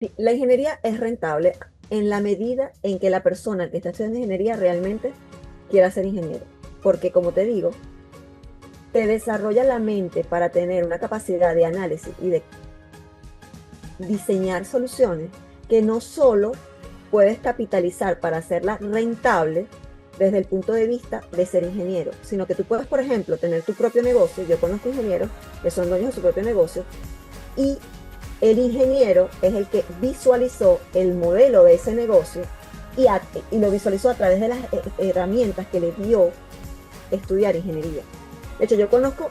Sí, la ingeniería es rentable en la medida en que la persona que está estudiando ingeniería realmente quiera ser ingeniero. Porque como te digo, te desarrolla la mente para tener una capacidad de análisis y de diseñar soluciones que no solo puedes capitalizar para hacerla rentable desde el punto de vista de ser ingeniero, sino que tú puedes, por ejemplo, tener tu propio negocio. Yo conozco ingenieros que son dueños de su propio negocio y el ingeniero es el que visualizó el modelo de ese negocio y lo visualizó a través de las herramientas que le dio estudiar ingeniería. De hecho, yo conozco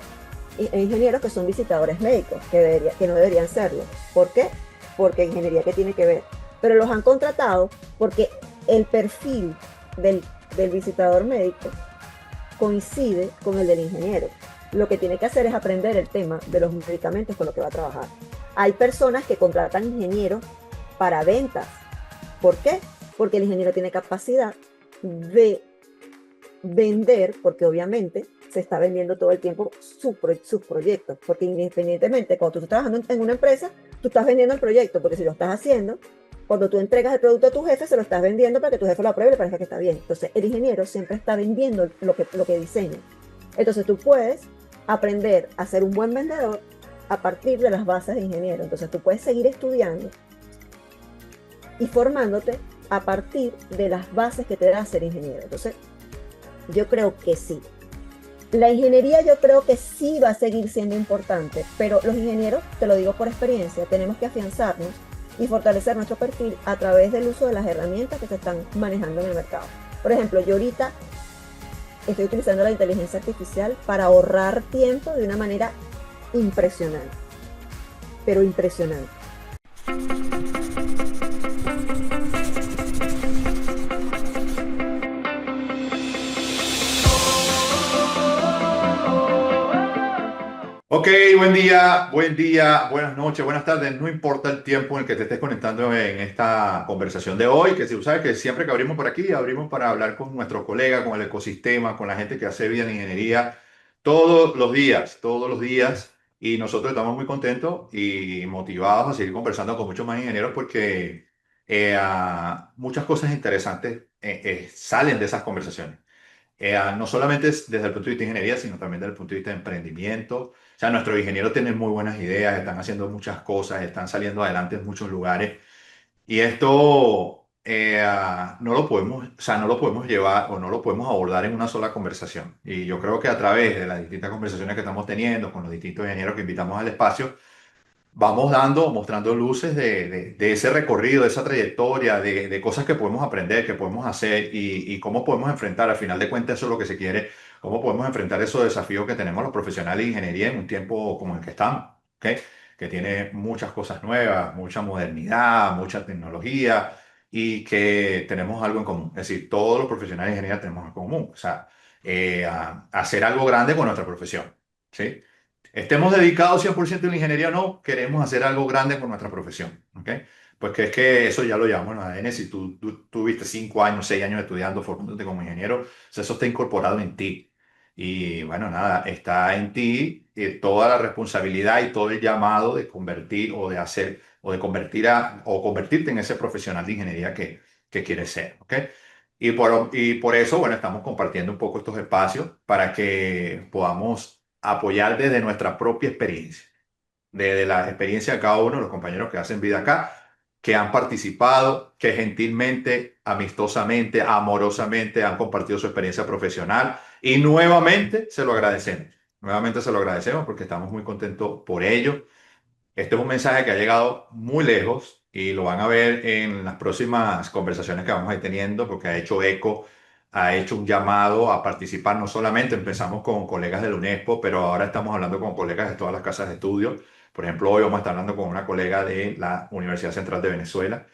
ingenieros que son visitadores médicos, que no deberían serlo. ¿Por qué? Porque ingeniería que tiene que ver. Pero los han contratado porque el perfil del, del visitador médico coincide con el del ingeniero. Lo que tiene que hacer es aprender el tema de los medicamentos con lo que va a trabajar. Hay personas que contratan ingenieros para ventas. ¿Por qué? Porque el ingeniero tiene capacidad de vender, porque obviamente se está vendiendo todo el tiempo sus proyectos, porque independientemente, cuando tú estás trabajando en una empresa, tú estás vendiendo el proyecto, porque si lo estás haciendo, cuando tú entregas el producto a tu jefe, se lo estás vendiendo para que tu jefe lo apruebe y le parezca que está bien. Entonces, el ingeniero siempre está vendiendo lo que diseña. Entonces, tú puedes aprender a ser un buen vendedor a partir de las bases de ingeniero. Entonces, tú puedes seguir estudiando y formándote a partir de las bases que te da ser ingeniero. Entonces, yo creo que sí. La ingeniería yo creo que sí va a seguir siendo importante, pero los ingenieros, te lo digo por experiencia, tenemos que afianzarnos y fortalecer nuestro perfil a través del uso de las herramientas que se están manejando en el mercado. Por ejemplo, yo ahorita estoy utilizando la inteligencia artificial para ahorrar tiempo de una manera impresionante, pero impresionante. Ok, buen día, buenas noches, buenas tardes. No importa el tiempo en el que te estés conectando en esta conversación de hoy, que si tú sabes que siempre que abrimos por aquí, abrimos para hablar con nuestros colegas, con el ecosistema, con la gente que hace vida en ingeniería todos los días. Y nosotros estamos muy contentos y motivados a seguir conversando con muchos más ingenieros porque muchas cosas interesantes salen de esas conversaciones. No solamente es desde el punto de vista de ingeniería, sino también desde el punto de vista de emprendimiento. O sea, nuestros ingenieros tienen muy buenas ideas, están haciendo muchas cosas, están saliendo adelante en muchos lugares. Y esto no lo podemos, o sea, no lo podemos llevar o no lo podemos abordar en una sola conversación. Y yo creo que a través de las distintas conversaciones que estamos teniendo con los distintos ingenieros que invitamos al espacio, vamos mostrando luces de ese recorrido, de esa trayectoria, de cosas que podemos aprender, que podemos hacer y cómo podemos enfrentar, al final de cuentas eso es lo que se quiere, cómo podemos enfrentar esos desafíos que tenemos los profesionales de ingeniería en un tiempo como el que estamos, ¿ok? Que tiene muchas cosas nuevas, mucha modernidad, mucha tecnología y que tenemos algo en común. Es decir, todos los profesionales de ingeniería tenemos algo en común, o sea, hacer algo grande con nuestra profesión, ¿sí? Estemos dedicados 100% a la ingeniería o no, queremos hacer algo grande con nuestra profesión. ¿Ok? Pues que es que eso ya lo llamamos en la ADN. Si tú tuviste 5 años, 6 años estudiando, formándote como ingeniero, o sea, eso está incorporado en ti. Y bueno, nada, está en ti toda la responsabilidad y todo el llamado de convertir o de hacer o de o convertirte en ese profesional de ingeniería que quieres ser. ¿Ok? Y por eso, bueno, estamos compartiendo un poco estos espacios para que podamos apoyar desde nuestra propia experiencia, desde la experiencia de cada uno de los compañeros que hacen vida acá, que han participado, que gentilmente, amistosamente, amorosamente han compartido su experiencia profesional y nuevamente se lo agradecemos. Nuevamente se lo agradecemos porque estamos muy contentos por ello. Este es un mensaje que ha llegado muy lejos y lo van a ver en las próximas conversaciones que vamos a ir teniendo porque ha hecho eco, ha hecho un llamado a participar. No solamente empezamos con colegas de la UNESCO, pero ahora estamos hablando con colegas de todas las casas de estudio. Por ejemplo, hoy vamos a estar hablando con una colega de la Universidad Central de Venezuela.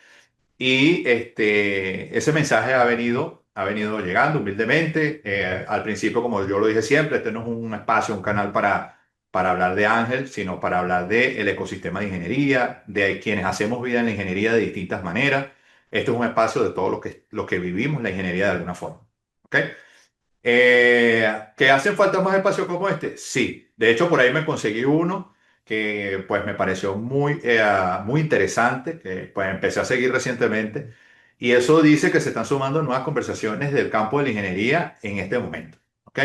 Y ese mensaje ha venido llegando humildemente. Al principio, como yo lo dije siempre, este no es un espacio, un canal para hablar de Ángel, sino para hablar del ecosistema de ingeniería, de quienes hacemos vida en la ingeniería de distintas maneras. Este es un espacio de todos los que vivimos la ingeniería de alguna forma. ¿Ok? ¿Que hacen falta más espacios como este? Sí. De hecho, por ahí me conseguí uno que pues me pareció muy interesante, que pues empecé a seguir recientemente. Y eso dice que se están sumando nuevas conversaciones del campo de la ingeniería en este momento. ¿Ok?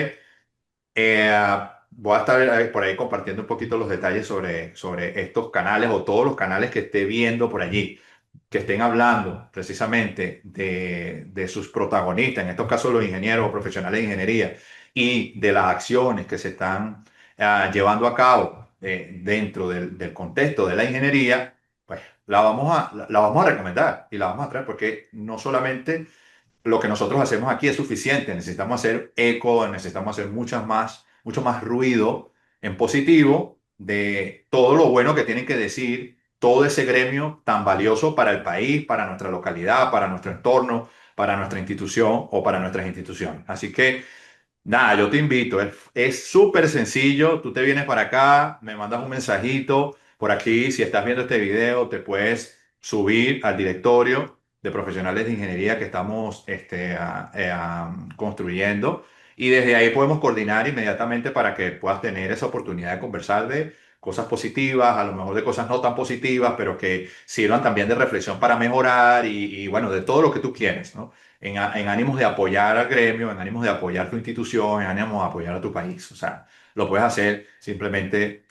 Voy a estar por ahí compartiendo un poquito los detalles sobre estos canales o todos los canales que esté viendo por allí, que estén hablando precisamente de sus protagonistas, en estos casos los ingenieros o profesionales de ingeniería, y de las acciones que se están llevando a cabo dentro del contexto de la ingeniería, pues la vamos a recomendar y la vamos a traer porque no solamente lo que nosotros hacemos aquí es suficiente. Necesitamos hacer eco, necesitamos hacer mucho más ruido en positivo de todo lo bueno que tienen que decir todo ese gremio tan valioso para el país, para nuestra localidad, para nuestro entorno, para nuestra institución o para nuestras instituciones. Así que nada, yo te invito, es súper sencillo, tú te vienes para acá, me mandas un mensajito por aquí, si estás viendo este video, te puedes subir al directorio de profesionales de ingeniería que estamos construyendo y desde ahí podemos coordinar inmediatamente para que puedas tener esa oportunidad de conversar de cosas positivas, a lo mejor de cosas no tan positivas, pero que sirvan también de reflexión para mejorar y bueno, de todo lo que tú quieres, ¿no? En ánimos de apoyar al gremio, en ánimos de apoyar tu institución, en ánimos de apoyar a tu país. O sea, lo puedes hacer simplemente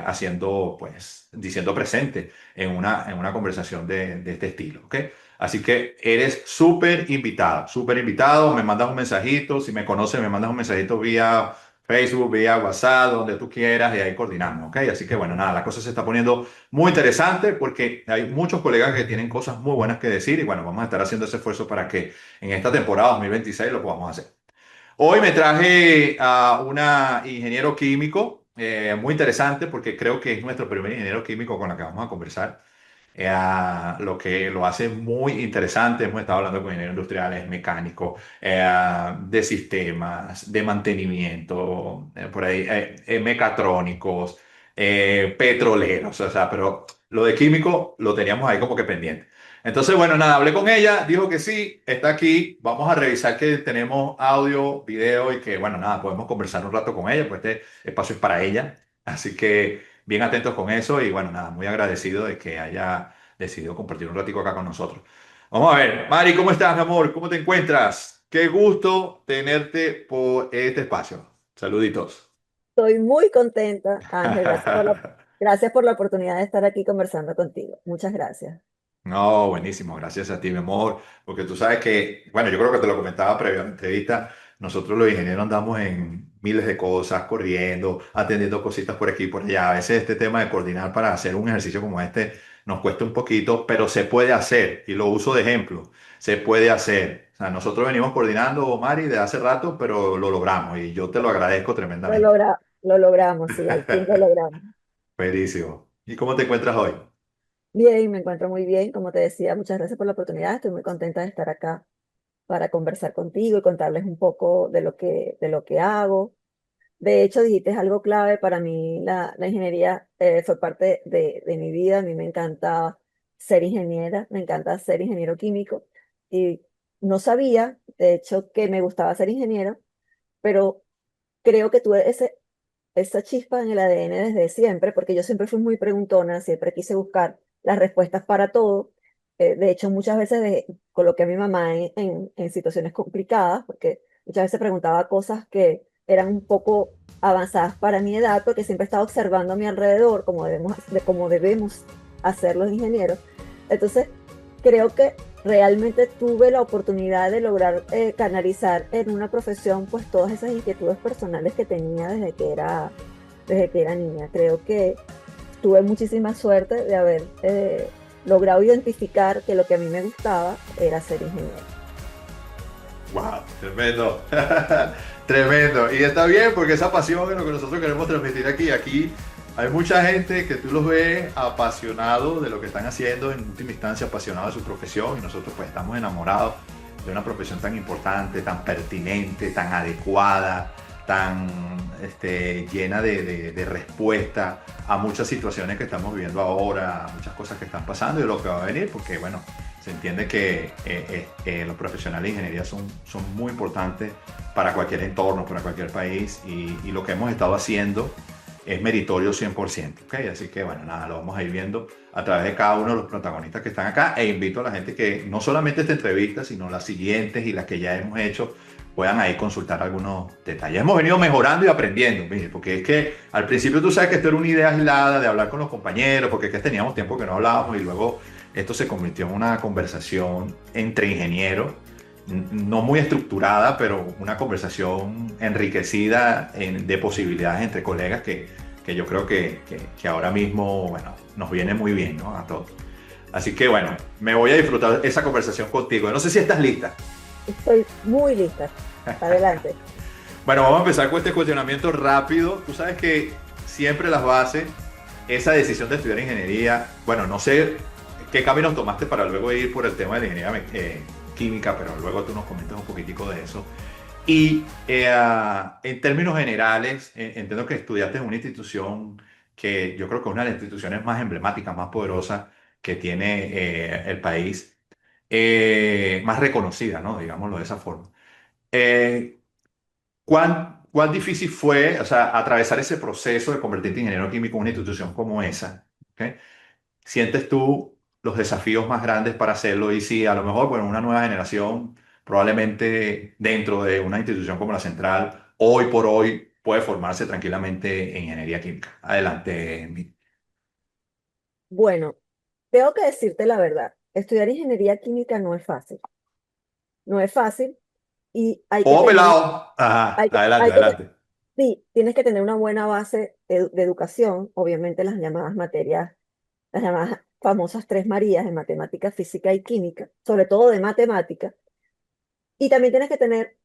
haciendo, pues, diciendo presente en una conversación de este estilo, ¿ok? Así que eres súper invitado, me mandas un mensajito, si me conoces, me mandas un mensajito vía Facebook, vía WhatsApp, donde tú quieras, y ahí coordinamos, ¿ok? Así que bueno, nada, la cosa se está poniendo muy interesante porque hay muchos colegas que tienen cosas muy buenas que decir y bueno, vamos a estar haciendo ese esfuerzo para que en esta temporada 2026 lo podamos hacer. Hoy me traje a una ingeniero químico muy interesante porque creo que es nuestro primer ingeniero químico con la que vamos a conversar. Lo que lo hace muy interesante, hemos estado hablando con ingenieros industriales, mecánicos, de sistemas, de mantenimiento, por ahí, mecatrónicos, petroleros, o sea, pero lo de químico lo teníamos ahí como que pendiente. Entonces, bueno, nada, hablé con ella, dijo que sí, está aquí, vamos a revisar que tenemos audio, video y que, bueno, nada, podemos conversar un rato con ella, pues este espacio es para ella, así que bien atentos con eso y bueno, nada, muy agradecido de que haya decidido compartir un ratico acá con nosotros. Vamos a ver, Mari, ¿cómo estás, mi amor? ¿Cómo te encuentras? Qué gusto tenerte por este espacio. Saluditos. Estoy muy contenta, Ángel. Gracias por la oportunidad de estar aquí conversando contigo. Muchas gracias. No, buenísimo, gracias a ti, mi amor, porque tú sabes que, bueno, yo creo que te lo comentaba previo a la entrevista, nosotros los ingenieros andamos en miles de cosas, corriendo, atendiendo cositas por aquí y por allá. A veces este tema de coordinar para hacer un ejercicio como este nos cuesta un poquito, pero se puede hacer, y lo uso de ejemplo, se puede hacer. O sea, nosotros venimos coordinando, Mari, de hace rato, pero lo logramos, y yo te lo agradezco tremendamente. Lo logramos, sí, al fin lo logramos. Buenísimo. ¿Y cómo te encuentras hoy? Bien, me encuentro muy bien. Como te decía, muchas gracias por la oportunidad. Estoy muy contenta de estar acá para conversar contigo y contarles un poco de lo que hago. De hecho, dijiste algo clave para mí. La ingeniería fue parte de mi vida. A mí me encanta ser ingeniera, me encanta ser ingeniero químico. Y no sabía, de hecho, que me gustaba ser ingeniero, pero creo que tuve esa chispa en el ADN desde siempre, porque yo siempre fui muy preguntona, siempre quise buscar las respuestas para todo. De hecho, muchas veces coloqué a mi mamá en situaciones complicadas, porque muchas veces preguntaba cosas que eran un poco avanzadas para mi edad, porque siempre estaba observando a mi alrededor cómo debemos hacer los ingenieros. Entonces, creo que realmente tuve la oportunidad de lograr canalizar en una profesión pues todas esas inquietudes personales que tenía desde que era niña. Creo que tuve muchísima suerte de haber logrado identificar que lo que a mí me gustaba era ser ingeniero. Wow, tremendo. Tremendo. Y está bien porque esa pasión es lo que nosotros queremos transmitir aquí. Aquí hay mucha gente que tú los ves apasionados de lo que están haciendo, en última instancia apasionados de su profesión y nosotros pues estamos enamorados de una profesión tan importante, tan pertinente, tan adecuada, tan llena de respuesta a muchas situaciones que estamos viviendo ahora, a muchas cosas que están pasando y de lo que va a venir, porque bueno, se entiende que los profesionales de ingeniería son muy importantes para cualquier entorno, para cualquier país y lo que hemos estado haciendo es meritorio 100%. ¿Ok? Así que bueno, nada, lo vamos a ir viendo a través de cada uno de los protagonistas que están acá e invito a la gente que no solamente esta entrevista, sino las siguientes y las que ya hemos hecho, puedan ahí consultar algunos detalles. Hemos venido mejorando y aprendiendo, mire, porque es que al principio tú sabes que esto era una idea aislada de hablar con los compañeros, porque es que teníamos tiempo que no hablábamos y luego esto se convirtió en una conversación entre ingenieros, no muy estructurada, pero una conversación enriquecida de posibilidades entre colegas que yo creo que ahora mismo, bueno, nos viene muy bien, ¿no? A todos. Así que bueno, me voy a disfrutar esa conversación contigo. No sé si estás lista. Estoy muy lista. Adelante. Bueno, vamos a empezar con este cuestionamiento rápido. Tú sabes que siempre las bases, esa decisión de estudiar ingeniería, bueno, no sé qué caminos tomaste para luego ir por el tema de la ingeniería química, pero luego tú nos comentas un poquitico de eso. Y en términos generales, entiendo que estudiaste en una institución que yo creo que es una de las instituciones más emblemáticas, más poderosas que tiene el país, más reconocida, ¿no? Digámoslo de esa forma. Eh, ¿Cuán difícil fue, o sea, atravesar ese proceso de convertirte en ingeniero químico en una institución como esa? ¿Ok? ¿Sientes tú los desafíos más grandes para hacerlo? Y si a lo mejor, bueno, una nueva generación, probablemente dentro de una institución como la Central, hoy por hoy puede formarse tranquilamente en ingeniería química. Adelante, Bueno, tengo que decirte la verdad. Estudiar ingeniería química no es fácil. No es fácil y o pelado. Ajá, adelante, hay que, adelante. sí, tienes que tener una buena base de educación, obviamente las llamadas materias, las llamadas famosas tres Marías en matemática, física y química, sobre todo de matemática. Y también tienes que tener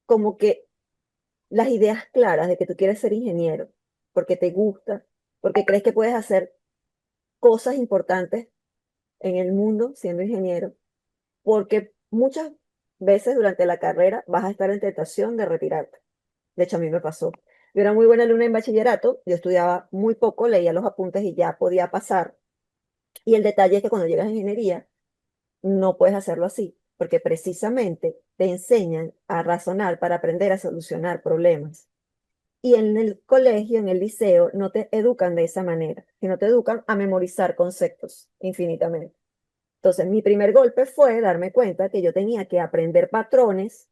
como que las ideas claras de que tú quieres ser ingeniero, porque te gusta, porque crees que puedes hacer cosas importantes en el mundo siendo ingeniero, porque muchas veces durante la carrera vas a estar en tentación de retirarte. De hecho, a mí me pasó. Yo era muy buena alumna en bachillerato, yo estudiaba muy poco, leía los apuntes y ya podía pasar. Y el detalle es que cuando llegas a ingeniería, no puedes hacerlo así, porque precisamente te enseñan a razonar para aprender a solucionar problemas. Y en el colegio, en el liceo, no te educan de esa manera, sino te educan a memorizar conceptos infinitamente. Entonces, mi primer golpe fue darme cuenta que yo tenía que aprender patrones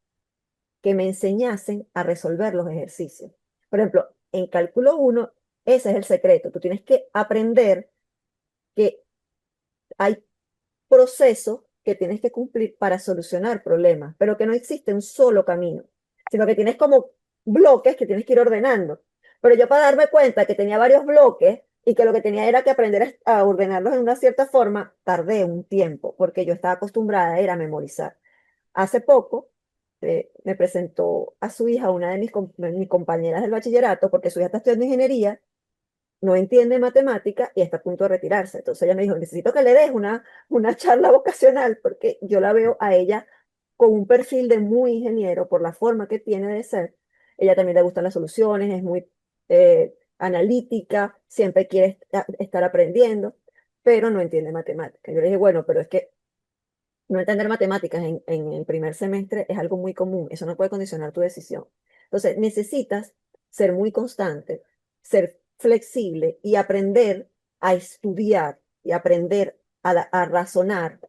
que me enseñasen a resolver los ejercicios. Por ejemplo, en cálculo uno ese es el secreto. Tú tienes que aprender que hay procesos que tienes que cumplir para solucionar problemas, pero que no existe un solo camino, sino que tienes como bloques que tienes que ir ordenando. Pero yo para darme cuenta que tenía varios bloques y que lo que tenía era que aprender a ordenarlos en una cierta forma, tardé un tiempo, porque yo estaba acostumbrada era a memorizar. Hace poco me presentó a su hija una de mis compañeras del bachillerato, porque su hija está estudiando ingeniería, no entiende matemática y está a punto de retirarse. Entonces ella me dijo, necesito que le des una charla vocacional, porque yo la veo a ella con un perfil de muy ingeniero por la forma que tiene de ser. Ella también le gustan las soluciones, es muy analítica, siempre quiere estar aprendiendo, pero no entiende matemática. Yo le dije, bueno, pero es que no entender matemáticas en el primer semestre es algo muy común, eso no puede condicionar tu decisión. Entonces, necesitas ser muy constante, ser flexible y aprender a estudiar y aprender a razonar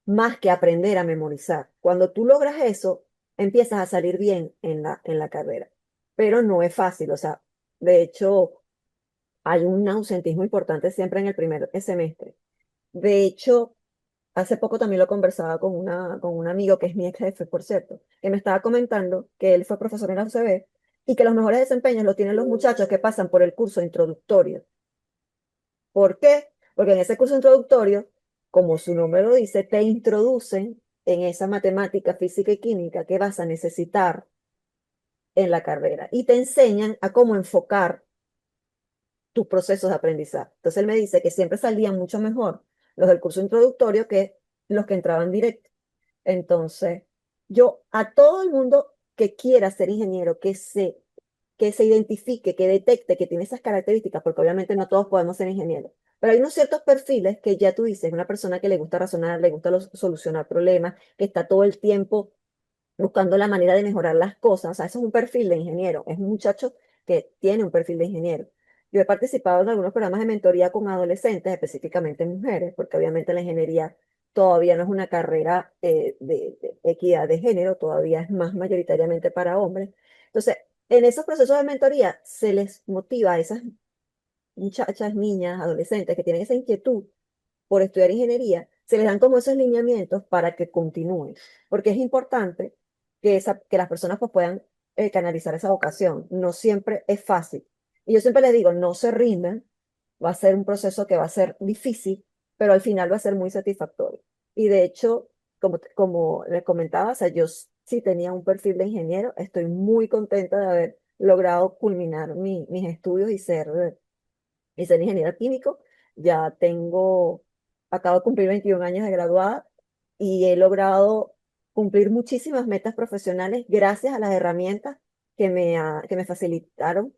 más que aprender a memorizar. Cuando tú logras eso, empiezas a salir bien en la carrera, pero no es fácil, o sea, de hecho, hay un ausentismo importante siempre en el primer semestre. De hecho, hace poco también lo conversaba con un amigo que es mi ex jefe, por cierto, que me estaba comentando que él fue profesor en la UCB y que los mejores desempeños los tienen los muchachos que pasan por el curso introductorio. ¿Por qué? Porque en ese curso introductorio, como su nombre lo dice, te introducen en esa matemática, física y química que vas a necesitar en la carrera y te enseñan a cómo enfocar tus procesos de aprendizaje. Entonces él me dice que siempre salían mucho mejor los del curso introductorio que los que entraban directo. Entonces, yo a todo el mundo que quiera ser ingeniero, que se identifique, que detecte que tiene esas características, porque obviamente no todos podemos ser ingenieros, pero hay unos ciertos perfiles que ya tú dices, una persona que le gusta razonar, le gusta solucionar problemas, que está todo el tiempo buscando la manera de mejorar las cosas. O sea, eso es un perfil de ingeniero, es un muchacho que tiene un perfil de ingeniero. Yo he participado en algunos programas de mentoría con adolescentes, específicamente mujeres, porque obviamente la ingeniería todavía no es una carrera de equidad de género, todavía es más mayoritariamente para hombres. Entonces, en esos procesos de mentoría se les motiva a esas muchachas, niñas, adolescentes que tienen esa inquietud por estudiar ingeniería, se les dan como esos lineamientos para que continúen, porque es importante que las personas pues, puedan canalizar esa vocación. No siempre es fácil. Y yo siempre les digo, no se rindan, va a ser un proceso que va a ser difícil, pero al final va a ser muy satisfactorio. Y de hecho, como les comentaba, o sea, sí tenía un perfil de ingeniero, estoy muy contenta de haber logrado culminar mis estudios y ser ingeniero químico. Ya acabo de cumplir 21 años de graduada y he logrado cumplir muchísimas metas profesionales gracias a las herramientas que me facilitaron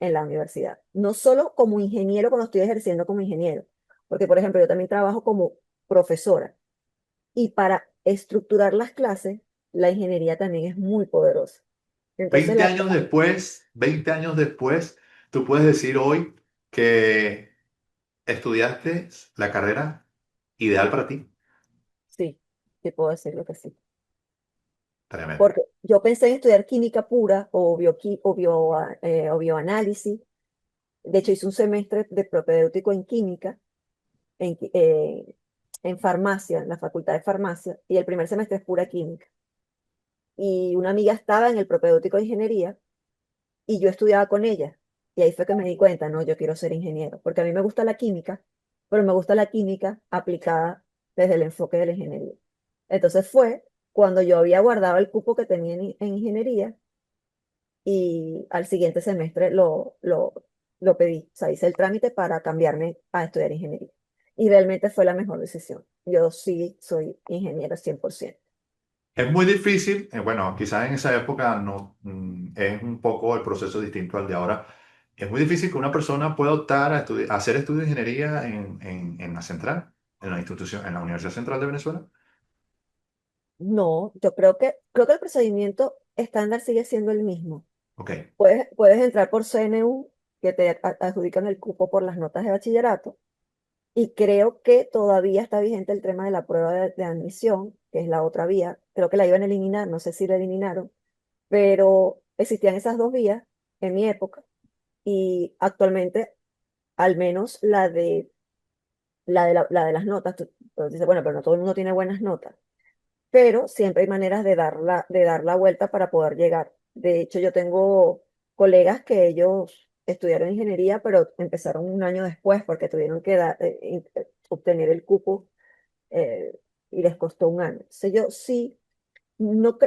en la universidad. No solo como ingeniero cuando estoy ejerciendo como ingeniero, porque por ejemplo yo también trabajo como profesora y para estructurar las clases, la ingeniería también es muy poderosa. Entonces, 20 años después, tú puedes decir hoy que estudiaste la carrera ideal para ti. sí, sí puedo decirlo que sí. Tremendo. Porque yo pensé en estudiar química pura o bioanálisis. De hecho, hice un semestre de propedéutico en química, en, qui- eh, en farmacia, en la facultad de farmacia, y el primer semestre es pura química. Y una amiga estaba en el propedéutico de ingeniería y yo estudiaba con ella. Y ahí fue que me di cuenta, no, yo quiero ser ingeniero, porque a mí me gusta la química, pero me gusta la química aplicada desde el enfoque de la ingeniería. Entonces fue cuando yo había guardado el cupo que tenía en ingeniería y al siguiente semestre lo pedí. O sea, hice el trámite para cambiarme a estudiar ingeniería. Y realmente fue la mejor decisión. Yo sí soy ingeniero 100%. Es muy difícil, bueno, quizás en esa época no, es un poco el proceso distinto al de ahora. Es muy difícil que una persona pueda optar a hacer estudios de ingeniería en la central, en la institución, en la Universidad Central de Venezuela. No, yo creo que el procedimiento estándar sigue siendo el mismo. Ok, Puedes entrar por CNU, que te adjudican el cupo por las notas de bachillerato, y creo que todavía está vigente el tema de la prueba de admisión, que es la otra vía. Creo que la iban a eliminar, no sé si la eliminaron, pero existían esas dos vías en mi época y actualmente al menos la de las notas, tú dices, bueno, pero no todo el mundo tiene buenas notas, pero siempre hay maneras de dar la vuelta para poder llegar. De hecho, yo tengo colegas que ellos estudiaron ingeniería, pero empezaron un año después porque tuvieron que obtener el cupo y les costó un año. Entonces, yo sí, no,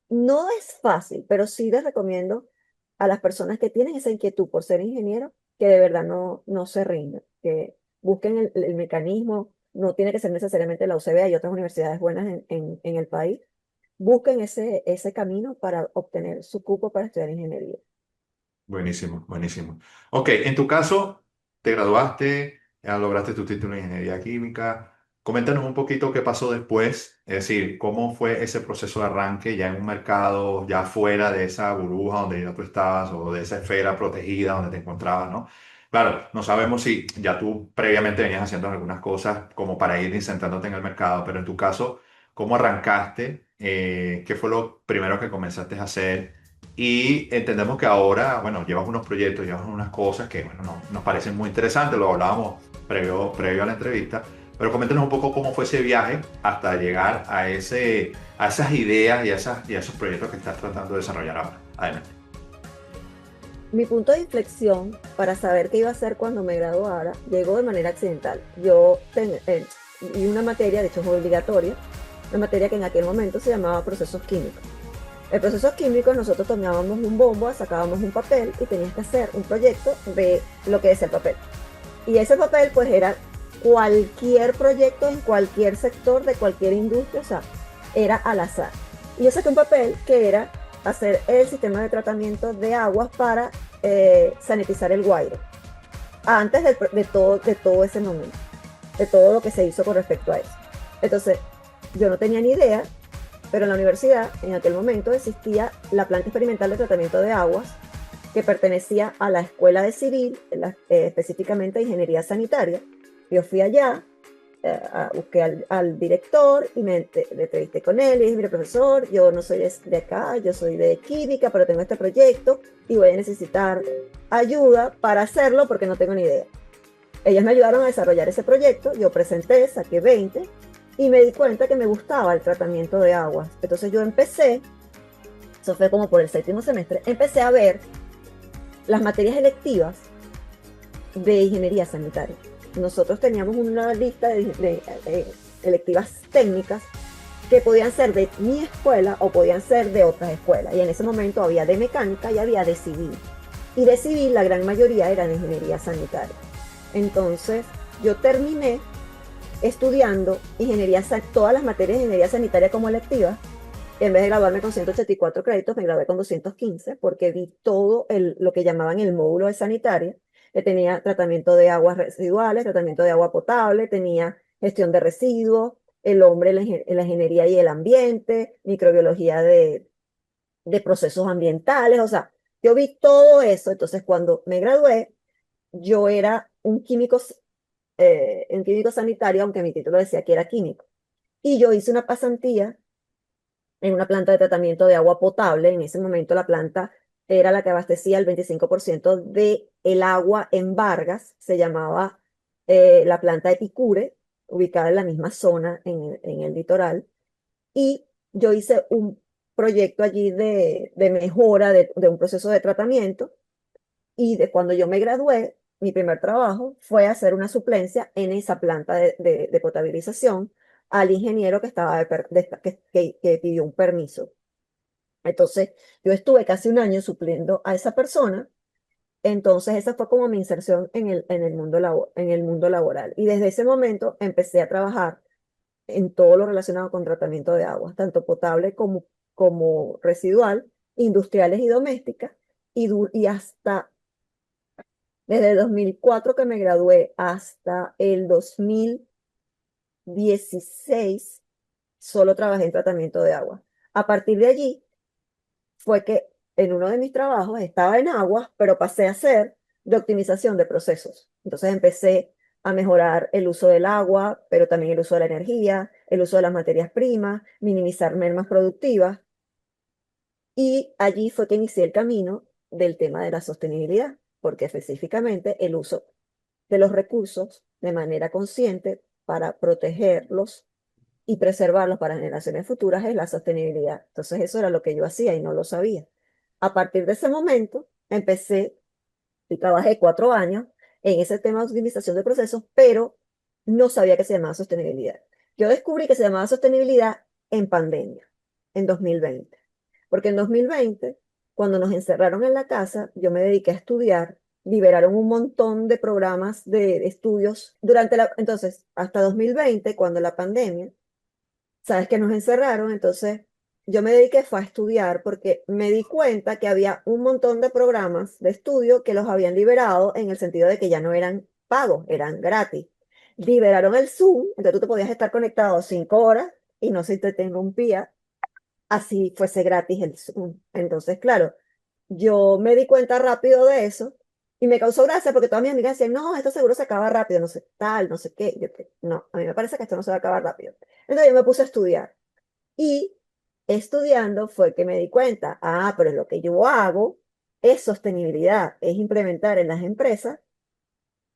no es fácil, pero sí les recomiendo a las personas que tienen esa inquietud por ser ingeniero que de verdad no se rindan, que busquen el mecanismo. No tiene que ser necesariamente la UCB, hay otras universidades buenas en el país. Busquen ese camino para obtener su cupo para estudiar ingeniería. buenísimo, buenísimo. Ok, en tu caso, te graduaste, ya lograste tu título en ingeniería química. Coméntanos un poquito qué pasó después, es decir, cómo fue ese proceso de arranque ya en un mercado, ya fuera de esa burbuja donde ya tú estabas o de esa esfera protegida donde te encontrabas, ¿no? Claro, no sabemos si ya tú previamente venías haciendo algunas cosas como para ir insertándote en el mercado, pero en tu caso, ¿cómo arrancaste? ¿Qué fue lo primero que comenzaste a hacer? Y entendemos que ahora, bueno, llevas unos proyectos, llevas unas cosas que, bueno, nos parecen muy interesantes, lo hablábamos previo a la entrevista, pero coméntanos un poco cómo fue ese viaje hasta llegar a esas ideas y a esos proyectos que estás tratando de desarrollar ahora. Adelante. Mi punto de inflexión para saber qué iba a hacer cuando me graduara llegó de manera accidental. Vi una materia, de hecho es obligatoria, una materia que en aquel momento se llamaba procesos químicos. El proceso químico, nosotros tomábamos un bombo, sacábamos un papel y tenías que hacer un proyecto de lo que decía el papel. Y ese papel pues era cualquier proyecto en cualquier sector de cualquier industria, o sea, era al azar. Y yo saqué un papel que era hacer el sistema de tratamiento de aguas para sanitizar el Guaire, antes de todo ese momento, de todo lo que se hizo con respecto a eso. Entonces, yo no tenía ni idea, pero en la universidad, en aquel momento, existía la planta experimental de tratamiento de aguas que pertenecía a la Escuela de Civil, específicamente Ingeniería Sanitaria. Yo fui allá, busqué al director y me entrevisté con él y dije, mire profesor, yo no soy de acá, yo soy de química, pero tengo este proyecto y voy a necesitar ayuda para hacerlo porque no tengo ni idea. Ellos me ayudaron a desarrollar ese proyecto, yo presenté, saqué 20 y me di cuenta que me gustaba el tratamiento de aguas. Entonces yo empecé, eso fue como por el séptimo semestre, empecé a ver las materias electivas de ingeniería sanitaria. Nosotros teníamos una lista de electivas técnicas que podían ser de mi escuela o podían ser de otras escuelas. Y en ese momento había de mecánica y había de civil. Y de civil la gran mayoría eran de ingeniería sanitaria. Entonces yo terminé estudiando todas las materias de ingeniería sanitaria como electivas. En vez de graduarme con 184 créditos, me gradué con 215 porque vi todo lo que llamaban el módulo de sanitaria, que tenía tratamiento de aguas residuales, tratamiento de agua potable, tenía gestión de residuos, el hombre en la ingeniería y el ambiente, microbiología de procesos ambientales, o sea, yo vi todo eso. Entonces, cuando me gradué, yo era un químico sanitario, aunque mi título decía que era químico. Y yo hice una pasantía en una planta de tratamiento de agua potable. En ese momento la planta era la que abastecía el 25% del agua en Vargas, se llamaba la planta Epicure, ubicada en la misma zona en el litoral. Y yo hice un proyecto allí de mejora de un proceso de tratamiento y de cuando yo me gradué, mi primer trabajo fue hacer una suplencia en esa planta de potabilización al ingeniero que estaba que pidió un permiso. Entonces, yo estuve casi un año supliendo a esa persona. Entonces, esa fue como mi inserción en el mundo laboral. Y desde ese momento empecé a trabajar en todo lo relacionado con tratamiento de aguas, tanto potable como residual, industriales y domésticas. Y hasta desde el 2004 que me gradué hasta el 2016, solo trabajé en tratamiento de agua. A partir de allí fue que en uno de mis trabajos estaba en aguas, pero pasé a hacer de optimización de procesos. Entonces empecé a mejorar el uso del agua, pero también el uso de la energía, el uso de las materias primas, minimizar mermas productivas. Y allí fue que inicié el camino del tema de la sostenibilidad, porque específicamente el uso de los recursos de manera consciente para protegerlos y preservarlos para generaciones futuras es la sostenibilidad. Entonces eso era lo que yo hacía y no lo sabía. A partir de ese momento empecé y trabajé 4 años en ese tema de optimización de procesos, pero no sabía que se llamaba sostenibilidad. Yo descubrí que se llamaba sostenibilidad en pandemia, en 2020. Porque en 2020, cuando nos encerraron en la casa, yo me dediqué a estudiar, liberaron un montón de programas de estudios entonces, hasta 2020, cuando la pandemia, sabes que nos encerraron. Entonces yo me dediqué fue a estudiar porque me di cuenta que había un montón de programas de estudio que los habían liberado en el sentido de que ya no eran pagos, eran gratis. Liberaron el Zoom, entonces tú te podías estar conectado 5 horas y no se te interrumpía, así fuese gratis el Zoom. Entonces, claro, yo me di cuenta rápido de eso y me causó gracia porque todas mis amigas decían, no, esto seguro se acaba rápido, no sé, tal, no sé qué. No, a mí me parece que esto no se va a acabar rápido. Entonces yo me puse a estudiar y estudiando fue que me di cuenta, pero lo que yo hago es sostenibilidad, es implementar en las empresas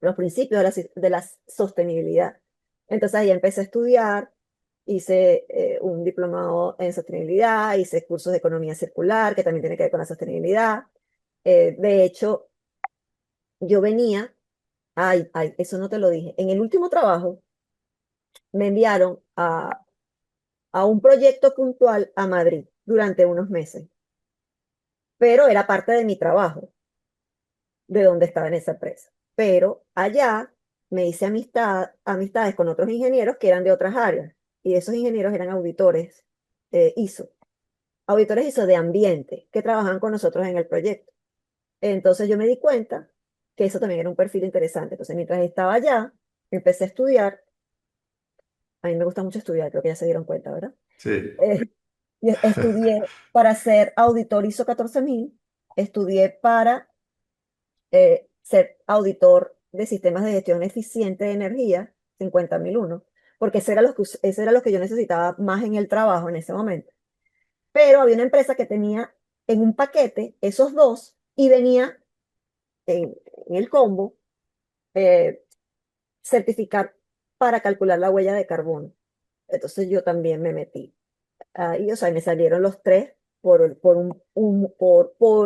los principios de la sostenibilidad. Entonces ahí empecé a estudiar, hice un diplomado en sostenibilidad, hice cursos de economía circular, que también tiene que ver con la sostenibilidad. De hecho, yo venía, eso no te lo dije, en el último trabajo me enviaron a un proyecto puntual a Madrid durante unos meses, pero era parte de mi trabajo, de donde estaba en esa empresa. Pero allá me hice amistades con otros ingenieros que eran de otras áreas, y esos ingenieros eran ISO, auditores ISO de ambiente, que trabajaban con nosotros en el proyecto. Entonces yo me di cuenta que eso también era un perfil interesante. Entonces mientras estaba allá, empecé a estudiar. A mí me gusta mucho estudiar, creo que ya se dieron cuenta, ¿verdad? Sí. Eh, y estudié para ser auditor ISO 14000, estudié para ser auditor de sistemas de gestión eficiente de energía, 50.001, porque ese era lo que yo necesitaba más en el trabajo en ese momento. Pero había una empresa que tenía en un paquete esos dos y venía en el combo eh, certificar para calcular la huella de carbono. Entonces yo también me metí ahí, o sea, me salieron los tres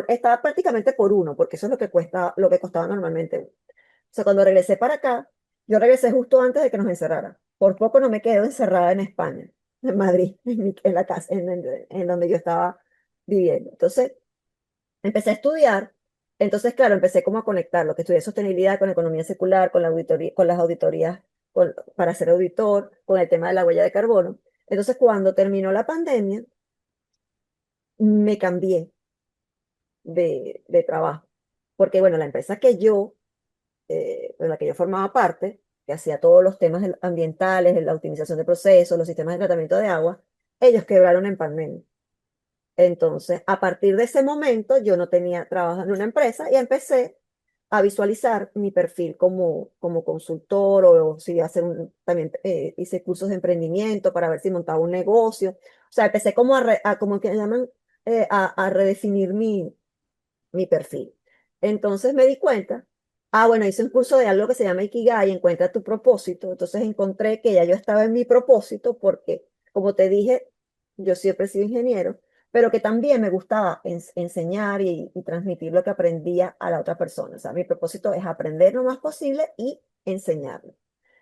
estaba prácticamente por uno, porque eso es lo que costaba normalmente uno. O sea, cuando regresé para acá, yo regresé justo antes de que nos encerraran. Por poco no me quedo encerrada en España, en Madrid, en la casa, en donde yo estaba viviendo. Entonces, empecé a estudiar. Entonces, claro, empecé como a conectar lo que estudié sostenibilidad con economía circular, con la auditoría, con las auditorías, para ser auditor, con el tema de la huella de carbono. Entonces, cuando terminó la pandemia, me cambié de trabajo. Porque, bueno, la empresa de la que yo formaba parte, que hacía todos los temas ambientales, la optimización de procesos, los sistemas de tratamiento de agua, ellos quebraron en pandemia. Entonces, a partir de ese momento, yo no tenía trabajo en una empresa y empecé a visualizar mi perfil como consultor o si también hice cursos de emprendimiento para ver si montaba un negocio. O sea, empecé como como que llaman, a redefinir mi perfil. Entonces me di cuenta, bueno, hice un curso de algo que se llama Ikigai, encuentra tu propósito. Entonces encontré que ya yo estaba en mi propósito porque, como te dije, yo siempre he sido ingeniero, pero que también me gustaba enseñar y transmitir lo que aprendía a la otra persona. O sea, mi propósito es aprender lo más posible y enseñarlo.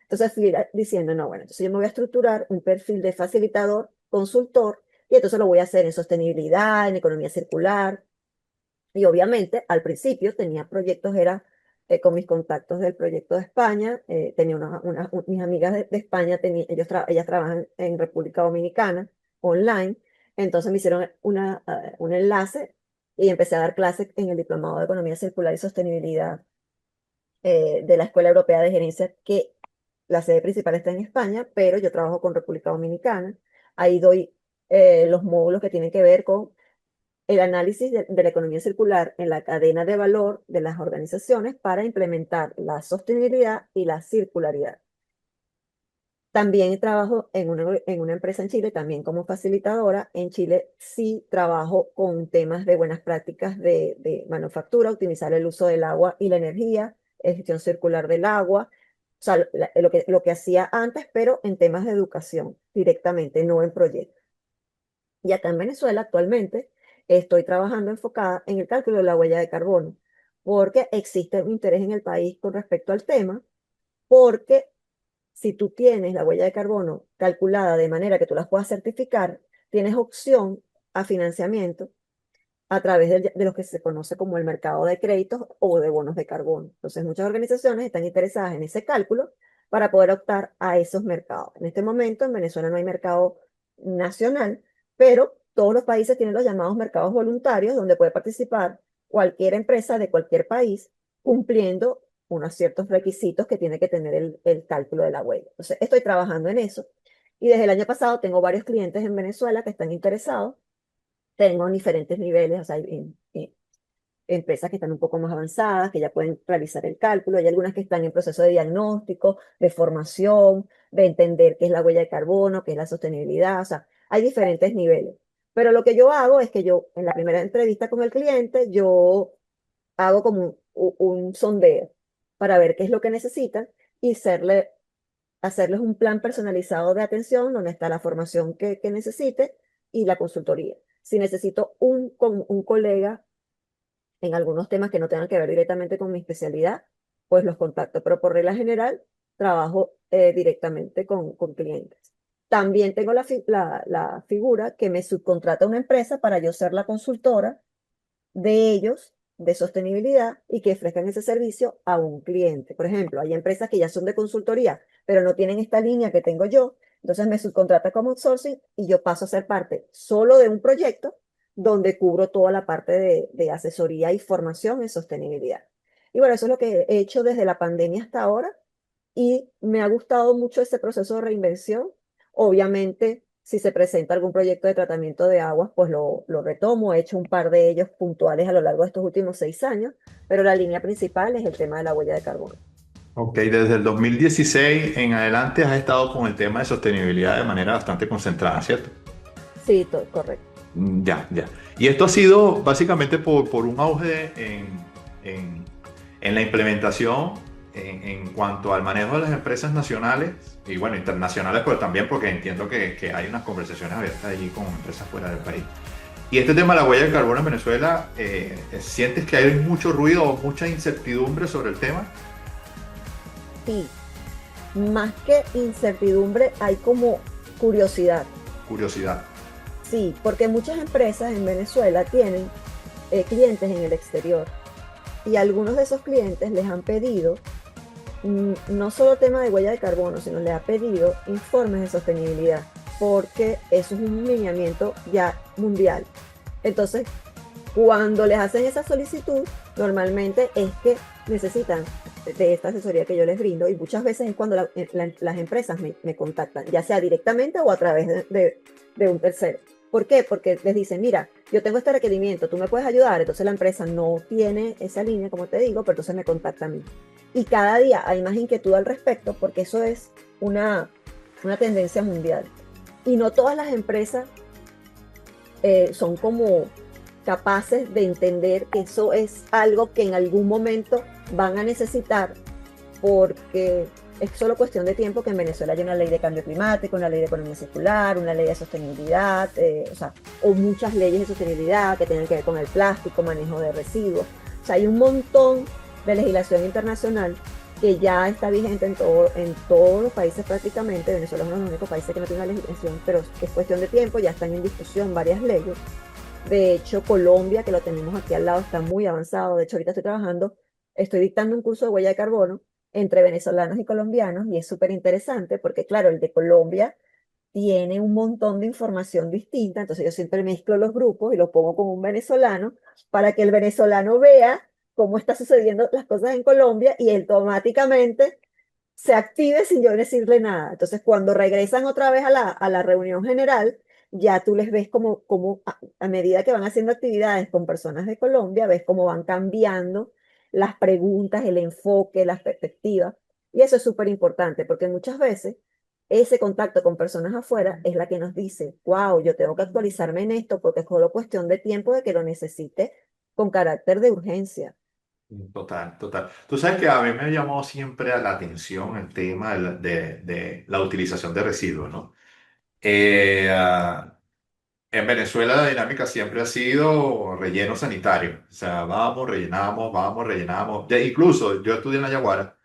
Entonces fui diciendo, no, bueno, entonces yo me voy a estructurar un perfil de facilitador, consultor, y entonces lo voy a hacer en sostenibilidad, en economía circular, y obviamente al principio tenía proyectos, era con mis contactos del proyecto de España, tenía mis amigas de España, ellas trabajan en República Dominicana online, entonces me hicieron un enlace y empecé a dar clases en el Diplomado de Economía Circular y Sostenibilidad de la Escuela Europea de Gerencia, que la sede principal está en España, pero yo trabajo con República Dominicana. Ahí doy los módulos que tienen que ver con el análisis de la economía circular en la cadena de valor de las organizaciones para implementar la sostenibilidad y la circularidad. También trabajo en una empresa en Chile, también como facilitadora. En Chile sí trabajo con temas de buenas prácticas de manufactura, optimizar el uso del agua y la energía, gestión circular del agua, o sea, lo que hacía antes, pero en temas de educación directamente, no en proyectos. Y acá en Venezuela actualmente estoy trabajando enfocada en el cálculo de la huella de carbono, porque existe un interés en el país con respecto al tema, porque si tú tienes la huella de carbono calculada de manera que tú las puedas certificar, tienes opción a financiamiento a través de lo que se conoce como el mercado de créditos o de bonos de carbono. Entonces, muchas organizaciones están interesadas en ese cálculo para poder optar a esos mercados. En este momento, en Venezuela no hay mercado nacional, pero todos los países tienen los llamados mercados voluntarios, donde puede participar cualquier empresa de cualquier país cumpliendo unos ciertos requisitos que tiene que tener el cálculo de la huella. Entonces, estoy trabajando en eso. Y desde el año pasado tengo varios clientes en Venezuela que están interesados. Tengo diferentes niveles, o sea, hay empresas que están un poco más avanzadas, que ya pueden realizar el cálculo, hay algunas que están en proceso de diagnóstico, de formación, de entender qué es la huella de carbono, qué es la sostenibilidad, o sea, hay diferentes niveles. Pero lo que yo hago es que yo, en la primera entrevista con el cliente, yo hago como un sondeo para ver qué es lo que necesitan y hacerles un plan personalizado de atención donde está la formación que necesite y la consultoría. Si necesito un colega en algunos temas que no tengan que ver directamente con mi especialidad, pues los contacto, pero por regla general trabajo directamente con clientes. También tengo la figura que me subcontrata una empresa para yo ser la consultora de ellos de sostenibilidad y que ofrezcan ese servicio a un cliente. Por ejemplo, hay empresas que ya son de consultoría, pero no tienen esta línea que tengo yo, entonces me subcontrata como outsourcing y yo paso a ser parte solo de un proyecto donde cubro toda la parte de asesoría y formación en sostenibilidad. Y bueno, eso es lo que he hecho desde la pandemia hasta ahora y me ha gustado mucho ese proceso de reinvención. Obviamente, si se presenta algún proyecto de tratamiento de aguas, pues lo retomo. He hecho un par de ellos puntuales a lo largo de estos últimos 6 años, pero la línea principal es el tema de la huella de carbono. Ok, desde el 2016 en adelante has estado con el tema de sostenibilidad de manera bastante concentrada, ¿cierto? Sí, correcto. Ya, ya. Y esto ha sido básicamente por un auge en- en la implementación en cuanto al manejo de las empresas nacionales y bueno, internacionales, pero también porque entiendo que hay unas conversaciones abiertas allí con empresas fuera del país. Y este tema de la huella de carbono en Venezuela, ¿sientes que hay mucho ruido o mucha incertidumbre sobre el tema? Sí, más que incertidumbre, hay como curiosidad. Curiosidad. Sí, porque muchas empresas en Venezuela tienen clientes en el exterior y algunos de esos clientes les han pedido no solo tema de huella de carbono, sino les ha pedido informes de sostenibilidad, porque eso es un lineamiento ya mundial. Entonces, cuando les hacen esa solicitud, normalmente es que necesitan de esta asesoría que yo les brindo y muchas veces es cuando las empresas me contactan, ya sea directamente o a través de un tercero. ¿Por qué? Porque les dicen, mira, yo tengo este requerimiento, tú me puedes ayudar. Entonces la empresa no tiene esa línea, como te digo, pero entonces me contacta a mí. Y cada día hay más inquietud al respecto porque eso es una, una tendencia mundial. Y no todas las empresas son como capaces de entender que eso es algo que en algún momento van a necesitar, porque es solo cuestión de tiempo que en Venezuela hay una ley de cambio climático, una ley de economía circular, una ley de sostenibilidad, o sea, o muchas leyes de sostenibilidad que tienen que ver con el plástico, manejo de residuos. O sea, hay un montón de legislación internacional que ya está vigente en todos los países prácticamente. Venezuela es uno de los únicos países que no tiene una legislación, pero es cuestión de tiempo, ya están en discusión varias leyes. De hecho, Colombia, que lo tenemos aquí al lado, está muy avanzado. De hecho, ahorita estoy dictando un curso de huella de carbono entre venezolanos y colombianos y es súper interesante porque, claro, el de Colombia tiene un montón de información distinta, entonces yo siempre mezclo los grupos y los pongo con un venezolano para que el venezolano vea cómo está sucediendo las cosas en Colombia y automáticamente se active sin yo decirle nada. Entonces, cuando regresan otra vez a la reunión general, ya tú les ves como a medida que van haciendo actividades con personas de Colombia, ves cómo van cambiando las preguntas, el enfoque, las perspectivas. Y eso es súper importante porque muchas veces ese contacto con personas afuera es la que nos dice, wow, yo tengo que actualizarme en esto porque es solo cuestión de tiempo de que lo necesite con carácter de urgencia. Total, total. Tú sabes que a mí me llamó siempre la atención el tema de la utilización de residuos, ¿no? En Venezuela la dinámica siempre ha sido relleno sanitario. O sea, vamos, rellenamos. Incluso yo estudié en la Yaguara,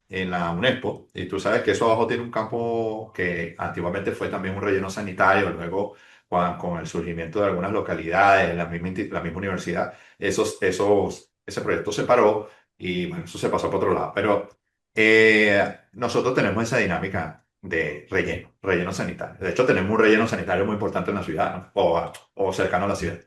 en la UNESPO, y tú sabes que eso abajo tiene un campo que antiguamente fue también un relleno sanitario, luego con el surgimiento de algunas localidades, la misma universidad, ese proyecto se paró y bueno, eso se pasó por otro lado. Pero nosotros tenemos esa dinámica de relleno sanitario. De hecho, tenemos un relleno sanitario muy importante en la ciudad, ¿no? O cercano a la ciudad.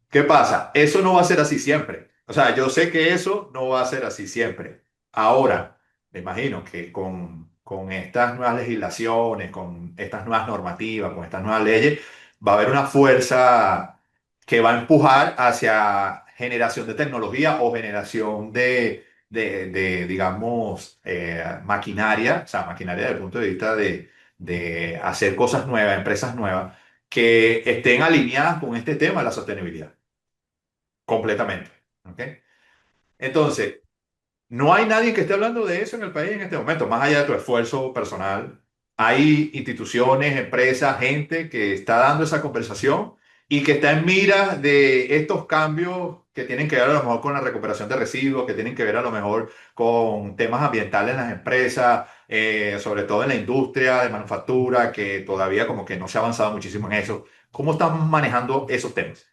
¿Qué pasa? Eso no va a ser así siempre. O sea, yo sé que eso no va a ser así siempre. Ahora, me imagino que con estas nuevas legislaciones, con estas nuevas normativas, con estas nuevas leyes, va a haber una fuerza que va a empujar hacia generación de tecnología o generación digamos, maquinaria, o sea, maquinaria desde el punto de vista de hacer cosas nuevas, empresas nuevas, que estén alineadas con este tema de la sostenibilidad. Completamente. ¿Ok? Entonces, no hay nadie que esté hablando de eso en el país en este momento, más allá de tu esfuerzo personal. Hay instituciones, empresas, gente que está dando esa conversación y que está en mira de estos cambios que tienen que ver a lo mejor con la recuperación de residuos, que tienen que ver a lo mejor con temas ambientales en las empresas, sobre todo en la industria de manufactura, que todavía como que no se ha avanzado muchísimo en eso. ¿Cómo están manejando esos temas?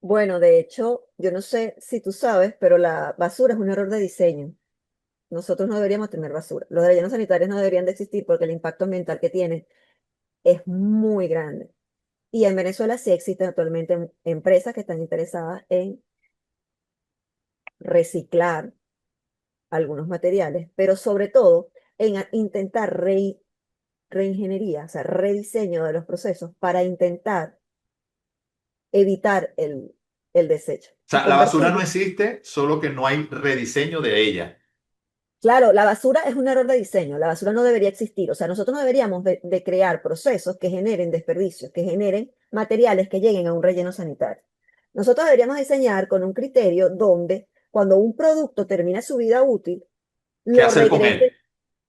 Bueno, de hecho, yo no sé si tú sabes, pero la basura es un error de diseño. Nosotros no deberíamos tener basura. Los rellenos sanitarios no deberían de existir porque el impacto ambiental que tienen es muy grande. Y en Venezuela sí existen actualmente empresas que están interesadas en reciclar algunos materiales, pero sobre todo en intentar reingeniería, o sea, rediseño de los procesos para intentar evitar el desecho O y sea, la basura no convertirlo. existe, solo que no hay rediseño de ella. Claro, la basura es un error de diseño, la basura no debería existir, o sea, nosotros no deberíamos de crear procesos que generen desperdicios, que generen materiales que lleguen a un relleno sanitario. Nosotros deberíamos diseñar con un criterio donde cuando un producto termina su vida útil, ¿Qué lo hacer con él? regreses,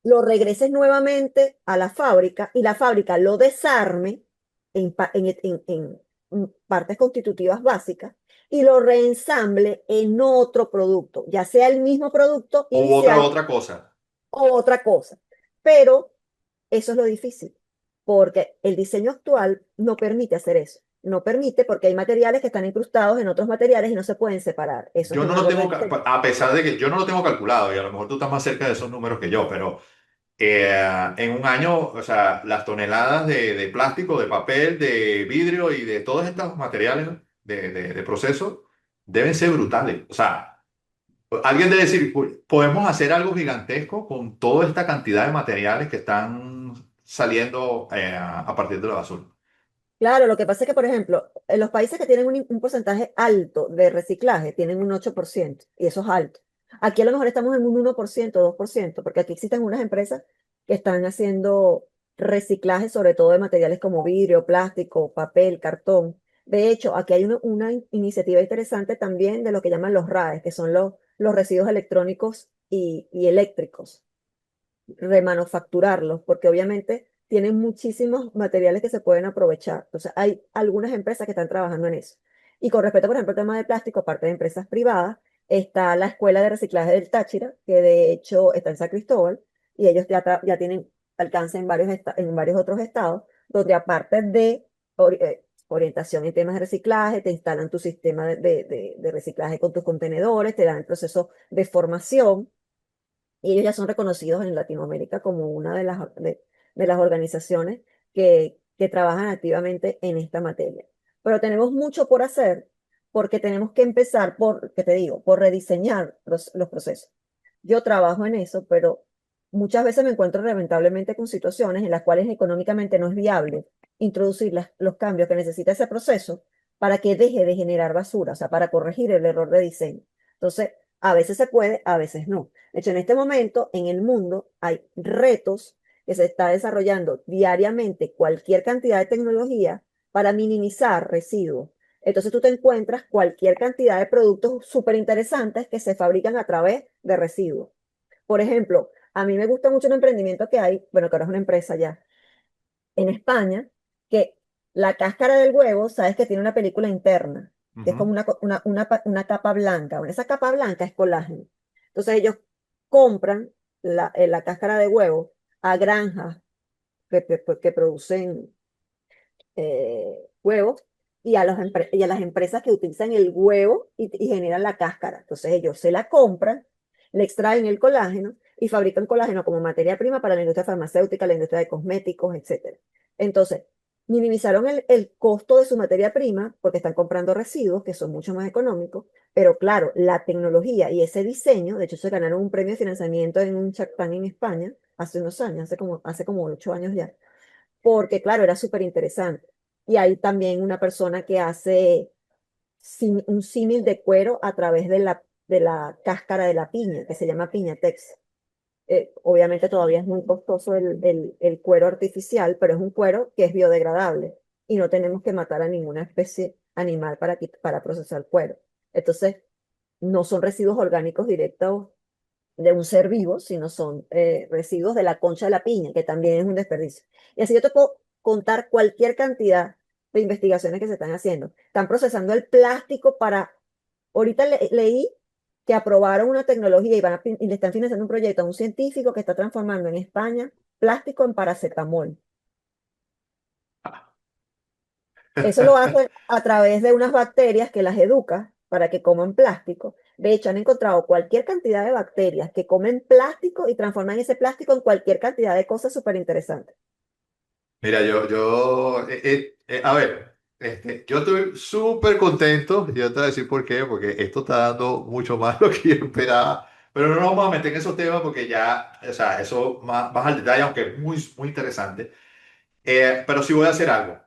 lo regreses nuevamente a la fábrica y la fábrica lo desarme en partes constitutivas básicas y lo reensamble en otro producto, ya sea el mismo producto O otra, inicial otra cosa. o otra cosa. Pero eso es lo difícil, porque el diseño actual no permite hacer eso. No permite porque hay materiales que están incrustados en otros materiales y no se pueden separar. Eso es Yo un no lo error de tengo, diseño. a pesar de que yo no lo tengo calculado, y a lo mejor tú estás más cerca de esos números que yo, pero en un año, o sea, las toneladas de plástico, de papel, de vidrio y de todos estos materiales de proceso deben ser brutales. O sea, alguien debe decir, podemos hacer algo gigantesco con toda esta cantidad de materiales que están saliendo a partir de la basura. Claro, lo que pasa es que, por ejemplo, en los países que tienen un porcentaje alto de reciclaje tienen un 8% y eso es alto. Aquí a lo mejor estamos en un 1%, 2%, porque aquí existen unas empresas que están haciendo reciclaje, sobre todo de materiales como vidrio, plástico, papel, cartón. De hecho, aquí hay una iniciativa interesante también de lo que llaman los RAES, que son los residuos electrónicos y eléctricos, remanufacturarlos, porque obviamente tienen muchísimos materiales que se pueden aprovechar. Entonces, hay algunas empresas que están trabajando en eso. Y con respecto, por ejemplo, al tema de plástico, aparte de empresas privadas, está la Escuela de Reciclaje del Táchira, que de hecho está en San Cristóbal, y ellos ya tienen alcance en varios otros estados, donde aparte de orientación en temas de reciclaje, te instalan tu sistema de reciclaje con tus contenedores, te dan el proceso de formación y ellos ya son reconocidos en Latinoamérica como una de las organizaciones que trabajan activamente en esta materia. Pero tenemos mucho por hacer porque tenemos que empezar por, ¿qué te digo?, por rediseñar los procesos. Yo trabajo en eso, pero muchas veces me encuentro lamentablemente con situaciones en las cuales económicamente no es viable introducir los cambios que necesita ese proceso para que deje de generar basura, o sea, para corregir el error de diseño. Entonces, a veces se puede, a veces no. De hecho, en este momento en el mundo hay retos que se está desarrollando diariamente cualquier cantidad de tecnología para minimizar residuos. Entonces tú te encuentras cualquier cantidad de productos súper interesantes que se fabrican a través de residuos. Por ejemplo, a mí me gusta mucho un emprendimiento que hay, bueno, que ahora es una empresa ya, en España, que la cáscara del huevo, sabes que tiene una película interna, que es como Ujú. una capa blanca. Bueno, esa capa blanca es colágeno. Entonces ellos compran la cáscara de huevo a granjas que producen huevos y a las empresas que utilizan el huevo y generan la cáscara. Entonces ellos se la compran, le extraen el colágeno y fabrican colágeno como materia prima para la industria farmacéutica, la industria de cosméticos, etcétera. Entonces, minimizaron el costo de su materia prima porque están comprando residuos que son mucho más económicos, pero claro, la tecnología y ese diseño, de hecho se ganaron un premio de financiamiento en un Shark Tank en España hace unos años, hace como 8 años ya, porque claro, era súper interesante. Y hay también una persona que hace un símil de cuero a través de la cáscara de la piña, que se llama Piñatex. Obviamente todavía es muy costoso el cuero artificial, pero es un cuero que es biodegradable y no tenemos que matar a ninguna especie animal para procesar cuero. Entonces, no son residuos orgánicos directos de un ser vivo, sino son residuos de la concha de la piña, que también es un desperdicio. Y así yo te puedo contar cualquier cantidad de investigaciones que se están haciendo. Están procesando el plástico ahorita leí que aprobaron una tecnología y le están financiando un proyecto a un científico que está transformando en España plástico en paracetamol. Eso lo hace a través de unas bacterias que las educa para que coman plástico. De hecho, han encontrado cualquier cantidad de bacterias que comen plástico y transforman ese plástico en cualquier cantidad de cosas súper interesantes. Mira, a ver, yo estoy súper contento. Y yo te voy a decir por qué, porque esto está dando mucho más de lo que yo esperaba. Pero no nos vamos a meter en esos temas porque ya, o sea, eso más al detalle, aunque es muy interesante. Pero sí voy a hacer algo.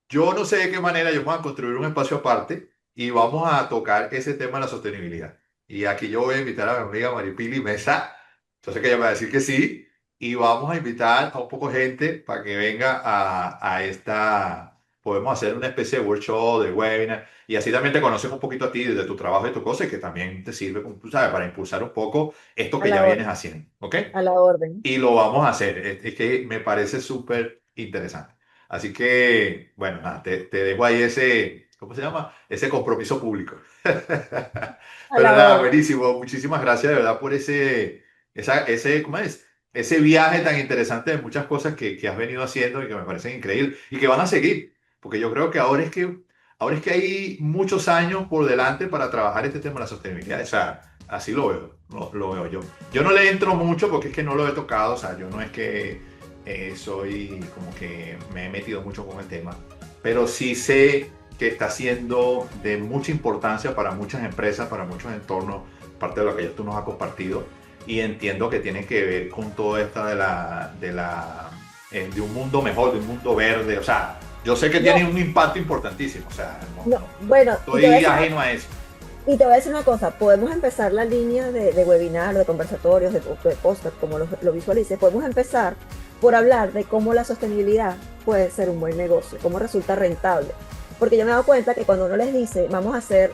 Yo no sé de qué manera ellos van a construir un espacio aparte y vamos a tocar ese tema de la sostenibilidad. Y aquí yo voy a invitar a mi amiga Maripili Mesa. Yo sé que ella me va a decir que sí. Y vamos a invitar a un poco gente para que venga a esta. Podemos hacer una especie de workshop, de webinar. Y así también te conocen un poquito a ti desde tu trabajo y tu cosa, y que también te sirve, como tú sabes, para impulsar un poco esto A que ya la vienes orden, haciendo. ¿Ok? a la orden. Y lo vamos a hacer. Es que me parece súper interesante. Así que, bueno, nada, te dejo ahí ese, ¿cómo se llama? Ese compromiso público. A Pero la nada, orden. buenísimo. Muchísimas gracias de verdad por ese, ¿cómo es? Ese viaje tan interesante de muchas cosas que has venido haciendo y que me parecen increíbles y que van a seguir. Porque yo creo que ahora es que hay muchos años por delante para trabajar este tema de la sostenibilidad. O sea, así lo veo, lo veo yo. Yo no le entro mucho porque es que no lo he tocado, o sea, yo no es que soy como que me he metido mucho con el tema, pero sí sé que está siendo de mucha importancia para muchas empresas, para muchos entornos, parte de lo que ya tú nos has compartido, y entiendo que tiene que ver con todo esto de un mundo mejor, de un mundo verde, o sea, yo sé que No, tiene un impacto importantísimo, o sea, no, bueno, no estoy ajeno a eso. y te voy a decir una cosa, podemos empezar la línea de webinar, de conversatorios, de podcast, como lo visualices, podemos empezar por hablar de cómo la sostenibilidad puede ser un buen negocio, cómo resulta rentable. Porque yo me he dado cuenta que cuando uno les dice, vamos a ser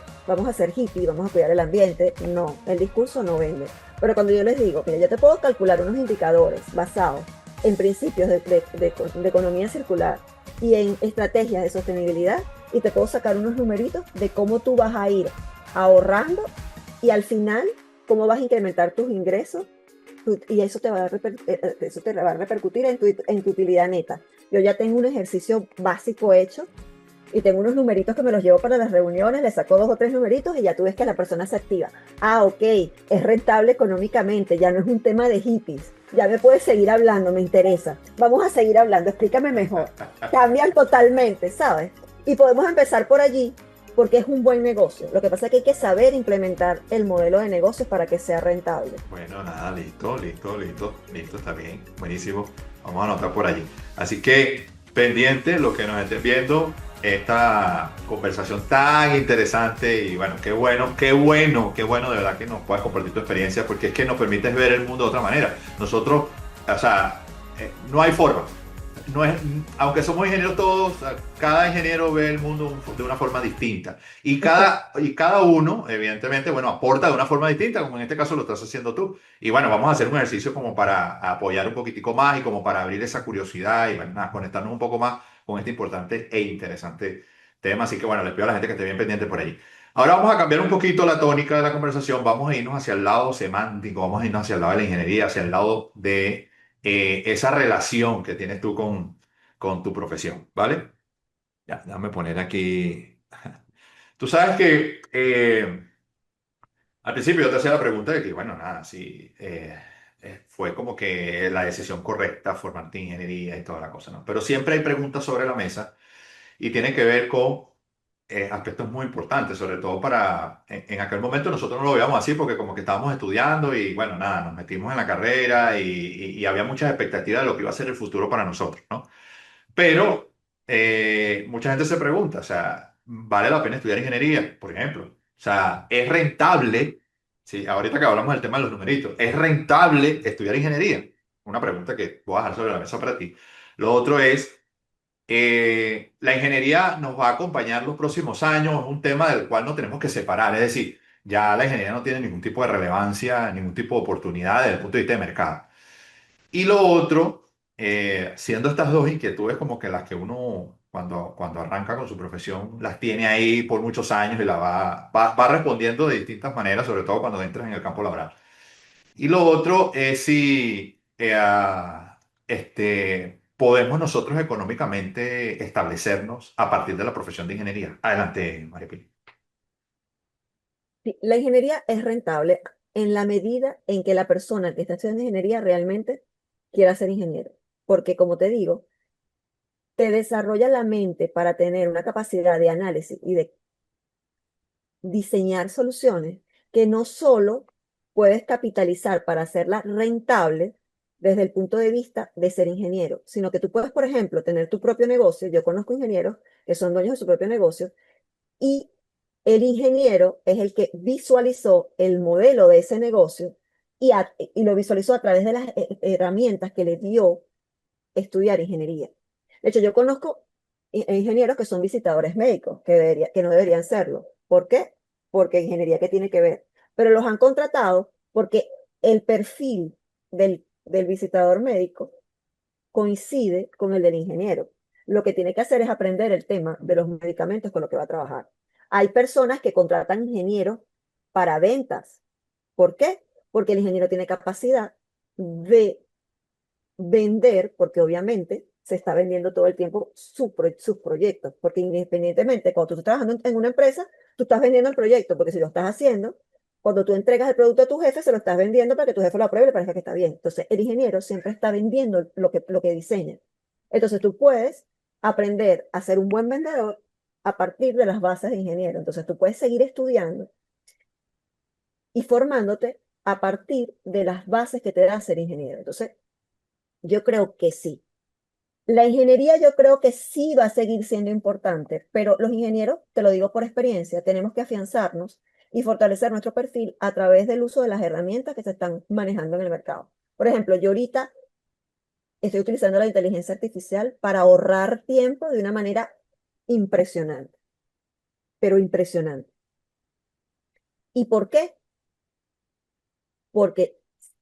hippie, vamos a cuidar el ambiente, no, el discurso no vende. Pero cuando yo les digo, mira, yo te puedo calcular unos indicadores basados en principios de economía circular y en estrategias de sostenibilidad, y te puedo sacar unos numeritos de cómo tú vas a ir ahorrando y al final cómo vas a incrementar tus ingresos y eso te va a repercutir en tu utilidad neta. Yo ya tengo un ejercicio básico hecho y tengo unos numeritos que me los llevo para las reuniones, le saco 2 o 3 numeritos y ya tú ves que la persona se activa. Ah, ok, es rentable económicamente, ya no es un tema de hippies. Ya me puedes seguir hablando, me interesa. Vamos a seguir hablando, explícame mejor. Cambian totalmente, ¿sabes? Y podemos empezar por allí porque es un buen negocio. Lo que pasa es que hay que saber implementar el modelo de negocios para que sea rentable. Bueno, nada, listo, está bien, buenísimo. Vamos a anotar por allí. Así que pendiente lo que nos estés viendo, esta conversación tan interesante y bueno, qué bueno de verdad que nos puedas compartir tu experiencia porque es que nos permites ver el mundo de otra manera. Nosotros, o sea, no hay forma. No es, aunque somos ingenieros todos, cada ingeniero ve el mundo de una forma distinta. Y Exacto. cada uno, evidentemente, bueno, aporta de una forma distinta, como en este caso lo estás haciendo tú. Y bueno, vamos a hacer un ejercicio como para apoyar un poquitico más y como para abrir esa curiosidad y bueno, nada, conectarnos un poco más con este importante e interesante tema. Así que bueno, les pido a la gente que esté bien pendiente por allí. Ahora vamos a cambiar un poquito la tónica de la conversación, vamos a irnos hacia el lado semántico, vamos a irnos hacia el lado de la ingeniería, hacia el lado de esa relación que tienes tú con tu profesión, ¿vale? Ya, déjame poner aquí. Tú sabes que al principio yo te hacía la pregunta de que, bueno, nada, sí, fue como que la decisión correcta formarte en ingeniería y toda la cosa, ¿no? Pero siempre hay preguntas sobre la mesa y tienen que ver con aspectos muy importantes, sobre todo en aquel momento nosotros no lo veíamos así porque como que estábamos estudiando y bueno, nada, nos metimos en la carrera y había muchas expectativas de lo que iba a ser el futuro para nosotros, ¿no? Pero mucha gente se pregunta, o sea, ¿vale la pena estudiar ingeniería, por ejemplo? O sea, ¿es rentable? Sí, ahorita que hablamos del tema de los numeritos, ¿es rentable estudiar ingeniería? Una pregunta que voy a dejar sobre la mesa para ti. Lo otro es la ingeniería nos va a acompañar los próximos años, es un tema del cual no tenemos que separar, es decir, ya la ingeniería no tiene ningún tipo de relevancia, ningún tipo de oportunidad desde el punto de vista de mercado. Y lo otro, siendo estas dos inquietudes como que las que uno cuando arranca con su profesión las tiene ahí por muchos años y la va respondiendo de distintas maneras, sobre todo cuando entras en el campo laboral. Y lo otro es si podemos nosotros económicamente establecernos a partir de la profesión de ingeniería. Adelante, María Pili. Sí, la ingeniería es rentable en la medida en que la persona que está estudiando ingeniería realmente quiera ser ingeniero. Porque, como te digo, te desarrolla la mente para tener una capacidad de análisis y de diseñar soluciones que no solo puedes capitalizar para hacerla rentable desde el punto de vista de ser ingeniero, sino que tú puedes, por ejemplo, tener tu propio negocio. Yo conozco ingenieros que son dueños de su propio negocio y el ingeniero es el que visualizó el modelo de ese negocio y lo visualizó a través de las herramientas que le dio estudiar ingeniería. De hecho, yo conozco ingenieros que son visitadores médicos, que no deberían serlo. ¿Por qué? Porque ingeniería que tiene que ver. Pero los han contratado porque el perfil del visitador médico coincide con el del ingeniero. Lo que tiene que hacer es aprender el tema de los medicamentos con los que va a trabajar. Hay personas que contratan ingenieros para ventas. ¿Por qué? Porque el ingeniero tiene capacidad de vender, porque obviamente se está vendiendo todo el tiempo sus proyectos, porque independientemente, cuando tú estás trabajando en una empresa, tú estás vendiendo el proyecto, porque si lo estás haciendo, cuando tú entregas el producto a tu jefe, se lo estás vendiendo para que tu jefe lo apruebe y le parezca que está bien. Entonces, el ingeniero siempre está vendiendo lo que diseña. Entonces, tú puedes aprender a ser un buen vendedor a partir de las bases de ingeniero. Entonces, tú puedes seguir estudiando y formándote a partir de las bases que te da ser ingeniero. Entonces, yo creo que sí. La ingeniería yo creo que sí va a seguir siendo importante, pero los ingenieros, te lo digo por experiencia, tenemos que afianzarnos y fortalecer nuestro perfil a través del uso de las herramientas que se están manejando en el mercado. Por ejemplo, yo ahorita estoy utilizando la inteligencia artificial para ahorrar tiempo de una manera impresionante, pero impresionante. ¿Y por qué? Porque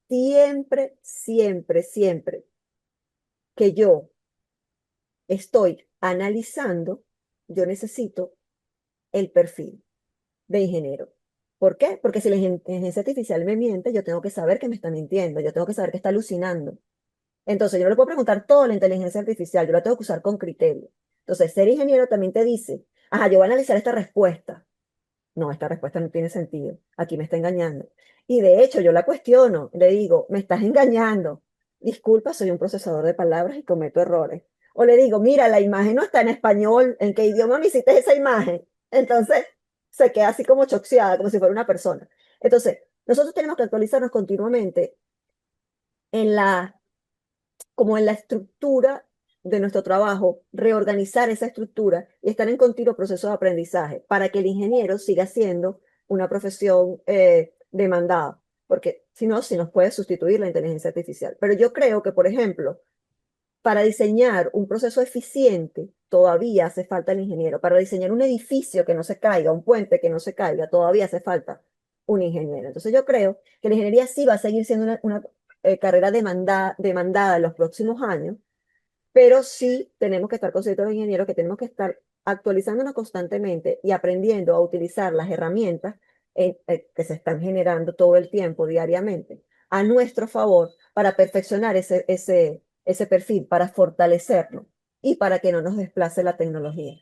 siempre, siempre, siempre que yo estoy analizando, yo necesito el perfil de ingeniero. ¿Por qué? Porque si la inteligencia artificial me miente, yo tengo que saber que me está mintiendo, yo tengo que saber que está alucinando. Entonces, yo no le puedo preguntar todo a la inteligencia artificial, yo la tengo que usar con criterio. Entonces, ser ingeniero también te dice, ajá, yo voy a analizar esta respuesta. No, esta respuesta no tiene sentido. Aquí me está engañando. Y de hecho, yo la cuestiono, le digo, me estás engañando. Disculpa, soy un procesador de palabras y cometo errores. O le digo, mira, la imagen no está en español, ¿en qué idioma me hiciste esa imagen? Entonces, se queda así como choxeada, como si fuera una persona. Entonces, nosotros tenemos que actualizarnos continuamente en como en la estructura de nuestro trabajo, reorganizar esa estructura y estar en continuo proceso de aprendizaje para que el ingeniero siga siendo una profesión demandada, porque si no, si nos puede sustituir la inteligencia artificial. Pero yo creo que, por ejemplo, para diseñar un proceso eficiente, todavía hace falta el ingeniero. Para diseñar un edificio que no se caiga, un puente que no se caiga, todavía hace falta un ingeniero. Entonces yo creo que la ingeniería sí va a seguir siendo una carrera demandada en los próximos años, pero sí tenemos que estar conscientes los ingenieros que tenemos que estar actualizándonos constantemente y aprendiendo a utilizar las herramientas que se están generando todo el tiempo, diariamente, a nuestro favor para perfeccionar ese perfil, para fortalecerlo y para que no nos desplace la tecnología.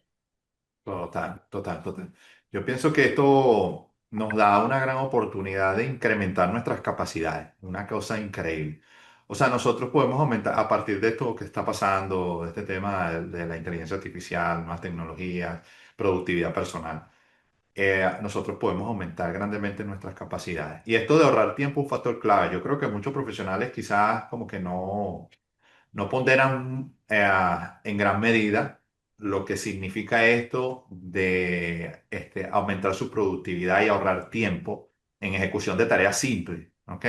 Total, total, total. Yo pienso que esto nos da una gran oportunidad de incrementar nuestras capacidades, una cosa increíble. O sea, nosotros podemos aumentar, a partir de esto que está pasando, de este tema de la inteligencia artificial, nuevas tecnologías, productividad personal, nosotros podemos aumentar grandemente nuestras capacidades. Y esto de ahorrar tiempo es un factor clave. Yo creo que muchos profesionales quizás como que no ponderan en gran medida lo que significa esto de aumentar su productividad y ahorrar tiempo en ejecución de tareas simples, ¿ok?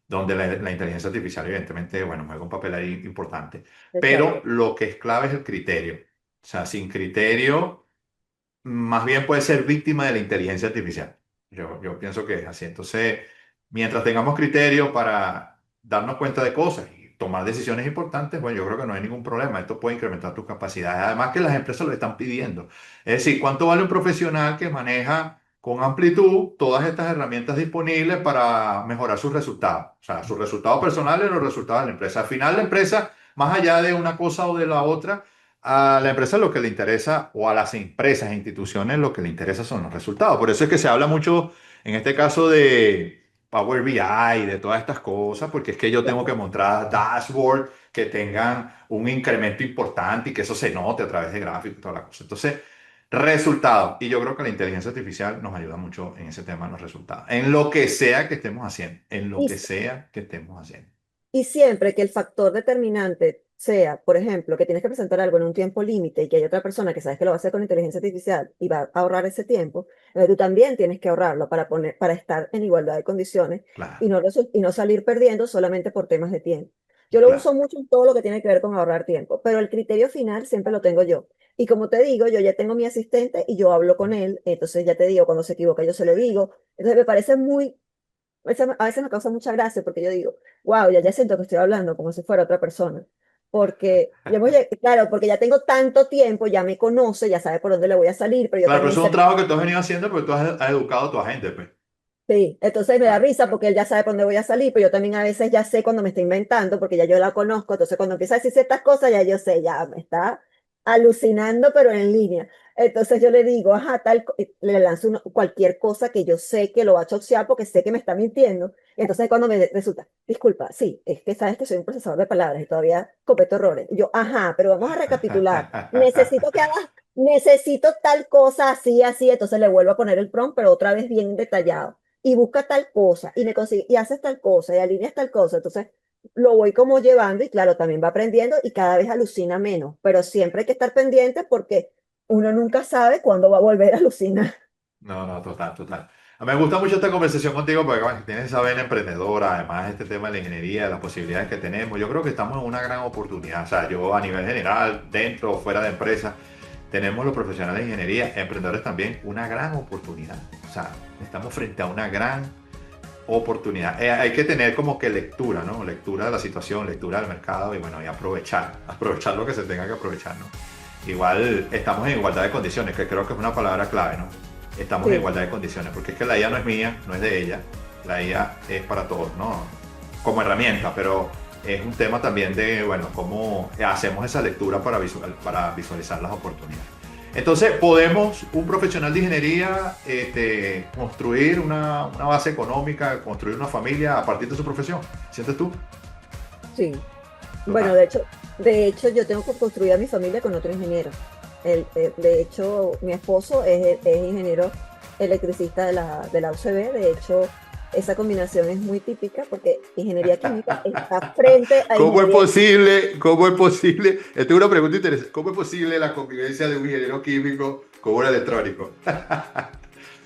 Donde la inteligencia artificial, evidentemente, bueno, juega un papel ahí importante. Pero Exacto. lo que es clave es el criterio. O sea, sin criterio, más bien puede ser víctima de la inteligencia artificial. Yo pienso que es así. Entonces, mientras tengamos criterio para darnos cuenta de cosas y tomar decisiones importantes, bueno, yo creo que no hay ningún problema. Esto puede incrementar tus capacidades. Además que las empresas lo están pidiendo. Es decir, ¿cuánto vale un profesional que maneja con amplitud todas estas herramientas disponibles para mejorar sus resultados? O sea, sus resultados personales y los resultados de la empresa. Al final, la empresa, más allá de una cosa o de la otra, a la empresa lo que le interesa, o a las empresas e instituciones lo que le interesa son los resultados. Por eso es que se habla mucho, en este caso, de Power BI, de todas estas cosas, porque es que yo tengo que Claro. mostrar dashboard que tengan un incremento importante y que eso se note a través de gráficos y toda la cosa. Entonces, Resultados. Y yo creo que la inteligencia artificial nos ayuda mucho en ese tema, en los resultados. En lo que sea que estemos haciendo. En lo Y que sea que estemos haciendo. Y siempre que el factor determinante sea, por ejemplo, que tienes que presentar algo en un tiempo límite y que hay otra persona que sabes que lo va a hacer con inteligencia artificial y va a ahorrar ese tiempo, tú también tienes que ahorrarlo para estar en igualdad de condiciones y Claro, no salir perdiendo solamente por temas de tiempo. Yo lo claro. uso mucho en todo lo que tiene que ver con ahorrar tiempo, pero el criterio final siempre lo tengo yo. Y como te digo, yo ya tengo mi asistente y yo hablo con él, entonces ya te digo, cuando se equivoca yo se lo digo. Entonces me parece muy a veces me causa mucha gracia porque yo digo, wow, ya siento que estoy hablando como si fuera otra persona. Porque, claro, porque ya tengo tanto tiempo, ya me conoce, ya sabe por dónde le voy a salir, pero yo Claro, pero también eso es un sé, trabajo que tú has venido haciendo porque tú has educado a tu agente, pues. sí, entonces me da Claro. risa porque él ya sabe por dónde voy a salir, pero yo también a veces ya sé cuando me está inventando, porque ya yo la conozco, entonces cuando empieza a decir ciertas cosas, ya yo sé, ya me está alucinando, pero en línea. Entonces yo le digo, ajá, le lanzo cualquier cosa que yo sé que lo va a chocear porque sé que me está mintiendo. Y entonces cuando me resulta, disculpa, sí, es que sabes que soy un procesador de palabras y todavía cometo errores. Y yo, ajá, pero vamos a recapitular. Necesito tal cosa así, así, entonces le vuelvo a poner el prompt, pero otra vez bien detallado. Y busca tal cosa, y me consigue, y haces tal cosa, y alineas tal cosa. Entonces lo voy como llevando, y claro, también va aprendiendo y cada vez alucina menos. Pero siempre hay que estar pendiente porque uno nunca sabe cuándo va a volver a alucinar. No, no, total, total. Me gusta mucho esta conversación contigo porque bueno, tienes esa vena emprendedora, además este tema de la ingeniería, las posibilidades que tenemos. Yo creo que estamos en una gran oportunidad. O sea, yo a nivel general, dentro o fuera de empresa, tenemos los profesionales de ingeniería, emprendedores también, una gran oportunidad. O sea, estamos frente a una gran oportunidad. Hay que tener como que lectura, ¿no? Lectura de la situación, lectura del mercado y bueno, y aprovechar lo que se tenga que aprovechar, ¿no? Igual estamos en igualdad de condiciones, que creo que es una palabra clave, ¿no? Estamos en Sí, igualdad de condiciones, porque es que la IA no es mía, no es de ella, la IA es para todos, ¿no? Como herramienta, pero es un tema también de, bueno, cómo hacemos esa lectura para visualizar las oportunidades. Entonces, ¿podemos, un profesional de ingeniería, construir una base económica, construir una familia a partir de su profesión? ¿Sientes tú? sí. Bueno, Total. de hecho, yo tengo que construir a mi familia con otro ingeniero. De hecho, mi esposo es ingeniero electricista de la UCB. De hecho, esa combinación es muy típica porque ingeniería química está frente a ¿Cómo es ingeniería. posible? ¿Cómo es posible? Esta es una pregunta interesante. ¿Cómo es posible la convivencia de un ingeniero químico con un electrónico?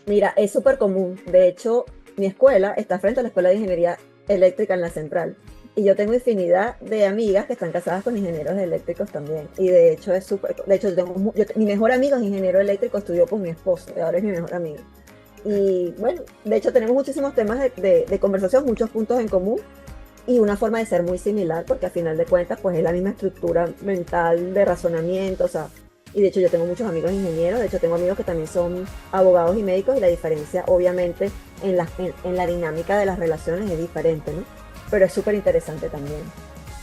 Mira, es súper común. De hecho, mi escuela está frente a la Escuela de Ingeniería Eléctrica en la Central. Y yo tengo infinidad de amigas que están casadas con ingenieros eléctricos también. Y de hecho es súper, de hecho mi mejor amigo es ingeniero eléctrico, estudió con mi esposo, y ahora es mi mejor amigo. Y bueno, de hecho tenemos muchísimos temas de conversación, muchos puntos en común y una forma de ser muy similar, porque a final de cuentas, pues es la misma estructura mental de razonamiento, o sea, y de hecho yo tengo muchos amigos ingenieros, de hecho tengo amigos que también son abogados y médicos, y la diferencia, obviamente, en la dinámica de las relaciones es diferente, ¿no? Pero es súper interesante también.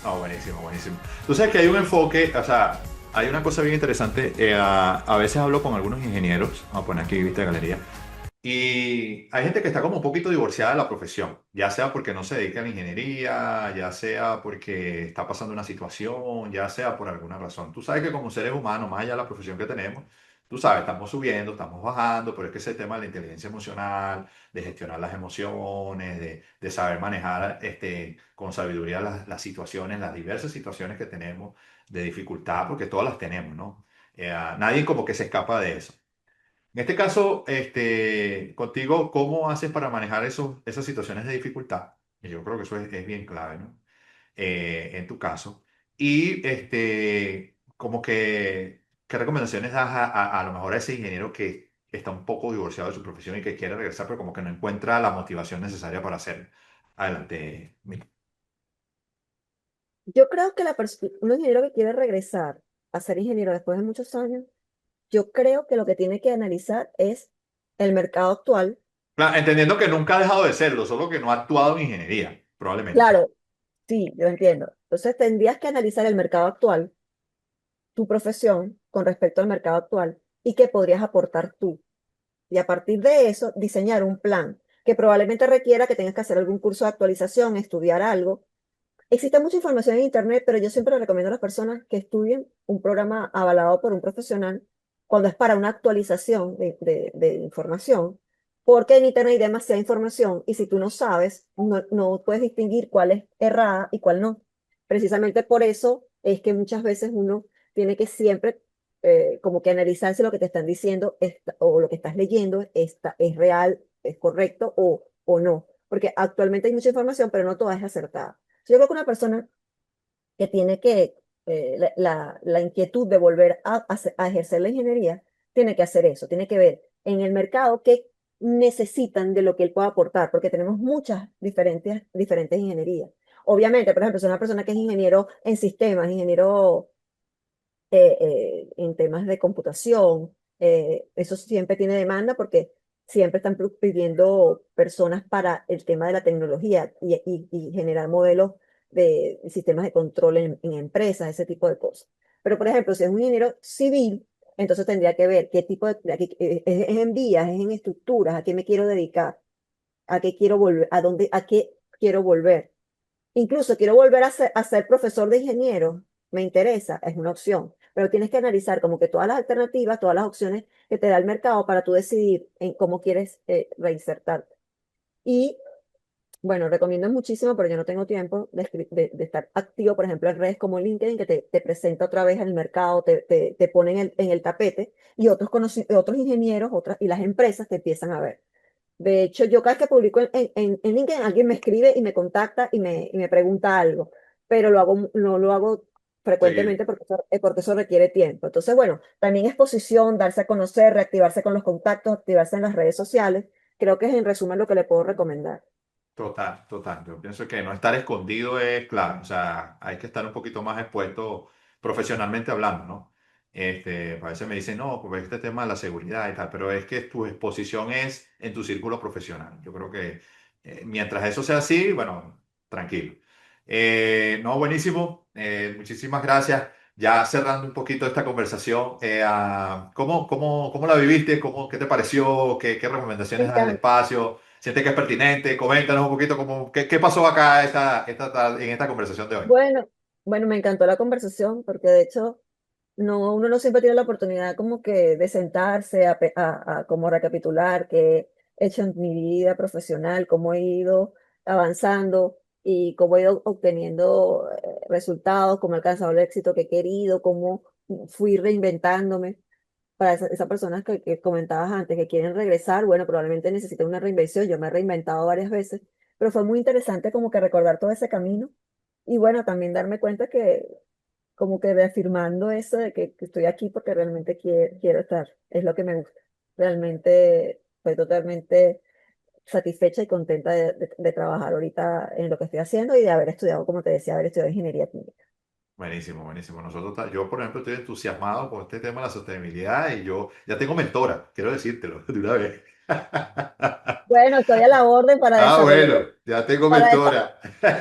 No, buenísimo, buenísimo. Tú sabes que hay un enfoque, o sea, hay una cosa bien interesante. A veces hablo con algunos ingenieros, vamos a poner aquí vista de galería, y hay gente que está como un poquito divorciada de la profesión, ya sea porque no se dedica a la ingeniería, ya sea porque está pasando una situación, ya sea por alguna razón. Tú sabes que como seres humanos, más allá de la profesión que tenemos, tú sabes, estamos subiendo, estamos bajando, pero es que ese tema de la inteligencia emocional, de gestionar las emociones, de saber manejar con sabiduría las situaciones, las diversas situaciones que tenemos de dificultad, porque todas las tenemos, ¿no? Nadie como que se escapa de eso. En este caso, contigo, ¿cómo haces para manejar esas situaciones de dificultad? Y yo creo que eso es bien clave, ¿no? En tu caso. Y como que, ¿qué recomendaciones das a lo mejor a ese ingeniero que está un poco divorciado de su profesión y que quiere regresar, pero como que no encuentra la motivación necesaria para hacer adelante? Yo creo que un ingeniero que quiere regresar a ser ingeniero después de muchos años, yo creo que lo que tiene que analizar es el mercado actual. Claro, entendiendo que nunca ha dejado de serlo, solo que no ha actuado en ingeniería, probablemente. Claro, sí, yo entiendo. Entonces tendrías que analizar el mercado actual, tu profesión con respecto al mercado actual y qué podrías aportar tú. Y a partir de eso, diseñar un plan que probablemente requiera que tengas que hacer algún curso de actualización, estudiar algo. Existe mucha información en Internet, pero yo siempre le recomiendo a las personas que estudien un programa avalado por un profesional cuando es para una actualización de información, porque en Internet hay demasiada información y si tú no sabes, no puedes distinguir cuál es errada y cuál no. Precisamente por eso es que muchas veces uno tiene que siempre como que analizar si lo que te están diciendo o lo que estás leyendo es real, es correcto o no. Porque actualmente hay mucha información, pero no toda es acertada. Yo creo que una persona que tiene la inquietud de volver a ejercer la ingeniería, tiene que hacer eso, tiene que ver en el mercado qué necesitan de lo que él pueda aportar, porque tenemos muchas diferentes ingenierías. Obviamente, por ejemplo, si una persona que es ingeniero en sistemas, ingeniero en temas de computación. Eso siempre tiene demanda porque siempre están pidiendo personas para el tema de la tecnología y generar modelos de sistemas de control en empresas, ese tipo de cosas. Pero, por ejemplo, si es un ingeniero civil, entonces tendría que ver qué tipo es en vías, es en estructuras, a qué me quiero dedicar, a qué quiero volver, a qué quiero volver. Incluso quiero volver a ser profesor de ingeniero, me interesa, es una opción, pero tienes que analizar como que todas las alternativas, todas las opciones que te da el mercado para tú decidir en cómo quieres reinsertarte. Y bueno, recomiendo muchísimo, pero yo no tengo tiempo de estar activo, por ejemplo, en redes como LinkedIn, que te presenta otra vez el mercado, te pone en el tapete y otros ingenieros y las empresas te empiezan a ver. De hecho, yo cada vez que publico en LinkedIn, alguien me escribe y me contacta y me pregunta algo, pero no lo hago Seguido. frecuentemente porque eso requiere tiempo. Entonces, bueno, también exposición, darse a conocer, reactivarse con los contactos, activarse en las redes sociales, creo que es en resumen lo que le puedo recomendar. Total, total. Yo pienso que no estar escondido es clave. O sea, hay que estar un poquito más expuesto profesionalmente hablando, ¿no? A veces me dicen, no, pues este tema de la seguridad y tal, pero es que tu exposición es en tu círculo profesional. Yo creo que mientras eso sea así, bueno, tranquilo. No, buenísimo. Muchísimas gracias. Ya cerrando un poquito esta conversación, ¿cómo la viviste? ¿Qué te pareció? ¿Qué Me recomendaciones das del encanta. espacio? ¿Sientes que es pertinente? Coméntanos un poquito qué pasó acá en esta conversación de hoy. Bueno, bueno, me encantó la conversación porque de hecho uno no siempre tiene la oportunidad como que de sentarse a como recapitular qué he hecho en mi vida profesional, cómo he ido avanzando y cómo he ido obteniendo resultados, cómo he alcanzado el éxito que he querido, cómo fui reinventándome. Para esas personas que comentabas antes que quieren regresar, bueno, probablemente necesiten una reinvención. Yo me he reinventado varias veces, pero fue muy interesante como que recordar todo ese camino y bueno, también darme cuenta que como que reafirmando eso de que estoy aquí porque realmente quiero estar, es lo que me gusta. Realmente estoy totalmente satisfecha y contenta de trabajar ahorita en lo que estoy haciendo y de haber estudiado, como te decía, haber estudiado ingeniería química. Buenísimo, buenísimo. Yo, por ejemplo, estoy entusiasmado con este tema de la sostenibilidad y yo ya tengo mentora, quiero decírtelo de una vez. Bueno, estoy a la orden para Ah, desarrollar, bueno, ya tengo para, desa-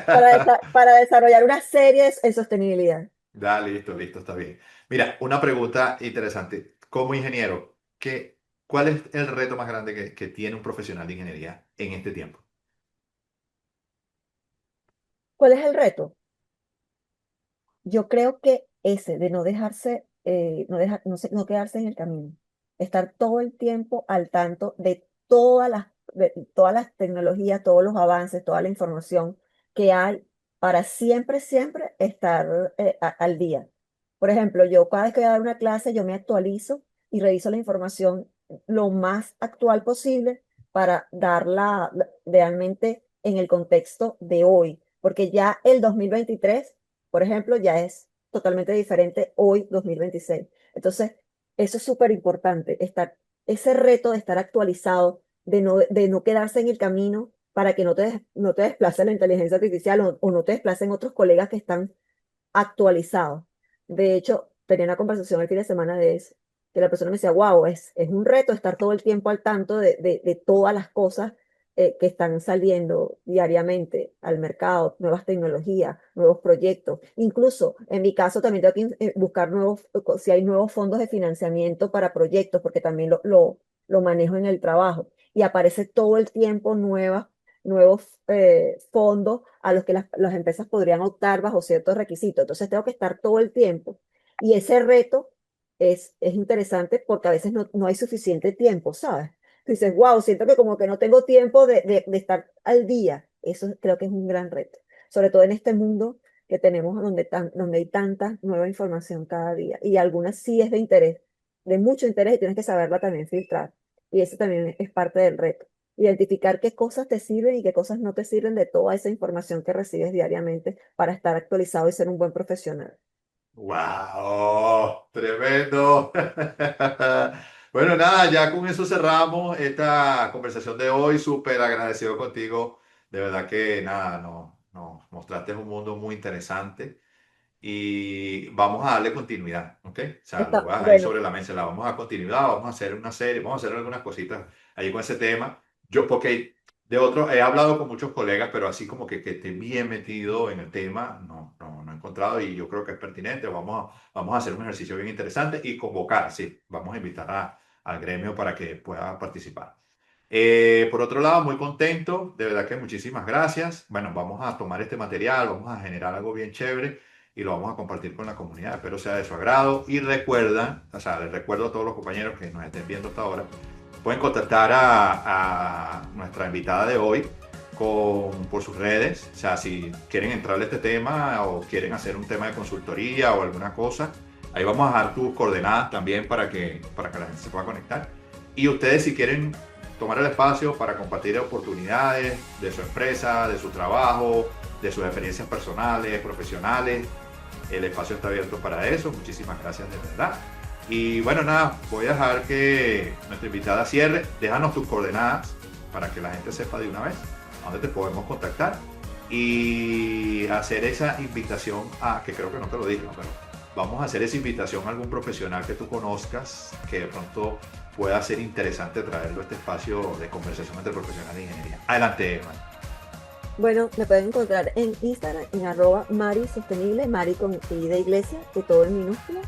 mentora. para desarrollar una serie en sostenibilidad. Listo, listo, está bien. Mira, una pregunta interesante. Como ingeniero, ¿cuál es el reto más grande que tiene un profesional de ingeniería en este tiempo? ¿Cuál es el reto? Yo creo que ese de no dejarse, no quedarse en el camino, estar todo el tiempo al tanto de todas las tecnologías, todos los avances, toda la información que hay para siempre, siempre estar al día. Por ejemplo, yo cada vez que voy a dar una clase, yo me actualizo y reviso la información lo más actual posible para darla realmente en el contexto de hoy, porque ya el 2023 por ejemplo, ya es totalmente diferente hoy, 2026. Entonces, eso es súper importante, ese reto de estar actualizado, de no quedarse en el camino para que no te desplace la inteligencia artificial o no te desplacen otros colegas que están actualizados. De hecho, tenía una conversación el fin de semana de eso, que la persona me decía, wow, es un reto estar todo el tiempo al tanto de todas las cosas que están saliendo diariamente al mercado, nuevas tecnologías, nuevos proyectos. Incluso en mi caso también tengo que buscar si hay nuevos fondos de financiamiento para proyectos, porque también lo manejo en el trabajo. Y aparece todo el tiempo nuevos fondos a los que las empresas podrían optar bajo ciertos requisitos. Entonces tengo que estar todo el tiempo. Y ese reto es interesante porque a veces no hay suficiente tiempo, ¿sabes? Tú dices, wow, siento que como que no tengo tiempo de estar al día. Eso creo que es un gran reto, sobre todo en este mundo que tenemos donde hay tanta nueva información cada día y algunas sí es de interés, de mucho interés y tienes que saberla también filtrar. Y eso también es parte del reto. Identificar qué cosas te sirven y qué cosas no te sirven de toda esa información que recibes diariamente para estar actualizado y ser un buen profesional. ¡Wow! Tremendo. Bueno, nada, ya con eso cerramos esta conversación de hoy. Súper agradecido contigo. De verdad que nada, nos mostraste un mundo muy interesante y vamos a darle continuidad, ¿ok? O sea, lo voy a dejar ahí Bueno, sobre la mesa, la vamos a continuidad, vamos a hacer una serie, vamos a hacer algunas cositas ahí con ese tema. Yo, porque de otro, he hablado con muchos colegas, pero así como que esté bien metido en el tema, no he encontrado y yo creo que es pertinente. Vamos a hacer un ejercicio bien interesante y convocar, sí, vamos a invitar al gremio para que pueda participar. Por otro lado, muy contento, de verdad que muchísimas gracias. Bueno, vamos a tomar este material, vamos a generar algo bien chévere y lo vamos a compartir con la comunidad. Espero sea de su agrado. Y recuerda, o sea, les recuerdo a todos los compañeros que nos estén viendo hasta ahora, pueden contactar a nuestra invitada de hoy por sus redes. O sea, si quieren entrarle a este tema o quieren hacer un tema de consultoría o alguna cosa, ahí vamos a dejar tus coordenadas también para que la gente se pueda conectar. Y ustedes si quieren tomar el espacio para compartir oportunidades de su empresa, de su trabajo, de sus experiencias personales, profesionales. El espacio está abierto para eso. Muchísimas gracias de verdad. Y bueno, nada, voy a dejar que nuestra invitada cierre. Déjanos tus coordenadas para que la gente sepa de una vez a dónde te podemos contactar y hacer esa invitación a, que creo que no te lo dije, ¿no? Pero vamos a hacer esa invitación a algún profesional que tú conozcas que de pronto pueda ser interesante traerlo a este espacio de conversación entre profesionales de ingeniería. Adelante, Emma. bueno, me pueden encontrar en Instagram en @Mari Sostenible, Mari con I de iglesia, que todo en minúscula.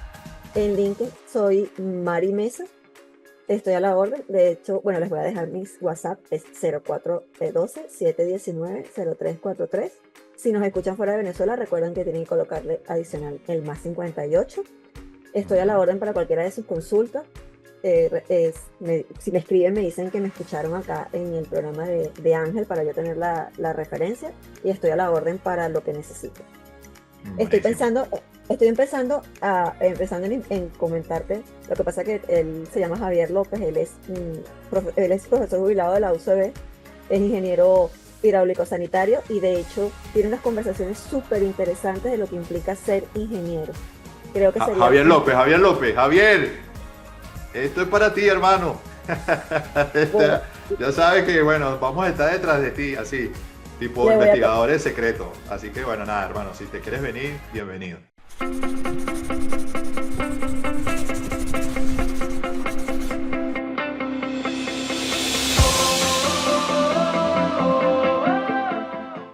En LinkedIn soy Mari Mesa. Estoy a la orden. De hecho, bueno, les voy a dejar mis WhatsApp. Es 0412-719-0343. Si nos escuchan fuera de Venezuela, recuerden que tienen que colocarle adicional el +58. Estoy a la orden para cualquiera de sus consultas. Si me escriben, me dicen que me escucharon acá en el programa de Ángel para yo tener la referencia. Y estoy a la orden para lo que necesiten. Estoy Buenísimo. pensando, estoy empezando en comentarte. Lo que pasa es que él se llama Javier López, él es profesor jubilado de la UCB, es ingeniero hidráulico sanitario y de hecho tiene unas conversaciones súper interesantes de lo que implica ser ingeniero. Creo que sería, Javier López, Javier, esto es para ti, hermano. bueno, Ya sabes que, bueno, vamos a estar detrás de ti, así, tipo le voy a, investigadores secretos. Así que, bueno, nada, hermano, si te quieres venir, bienvenido.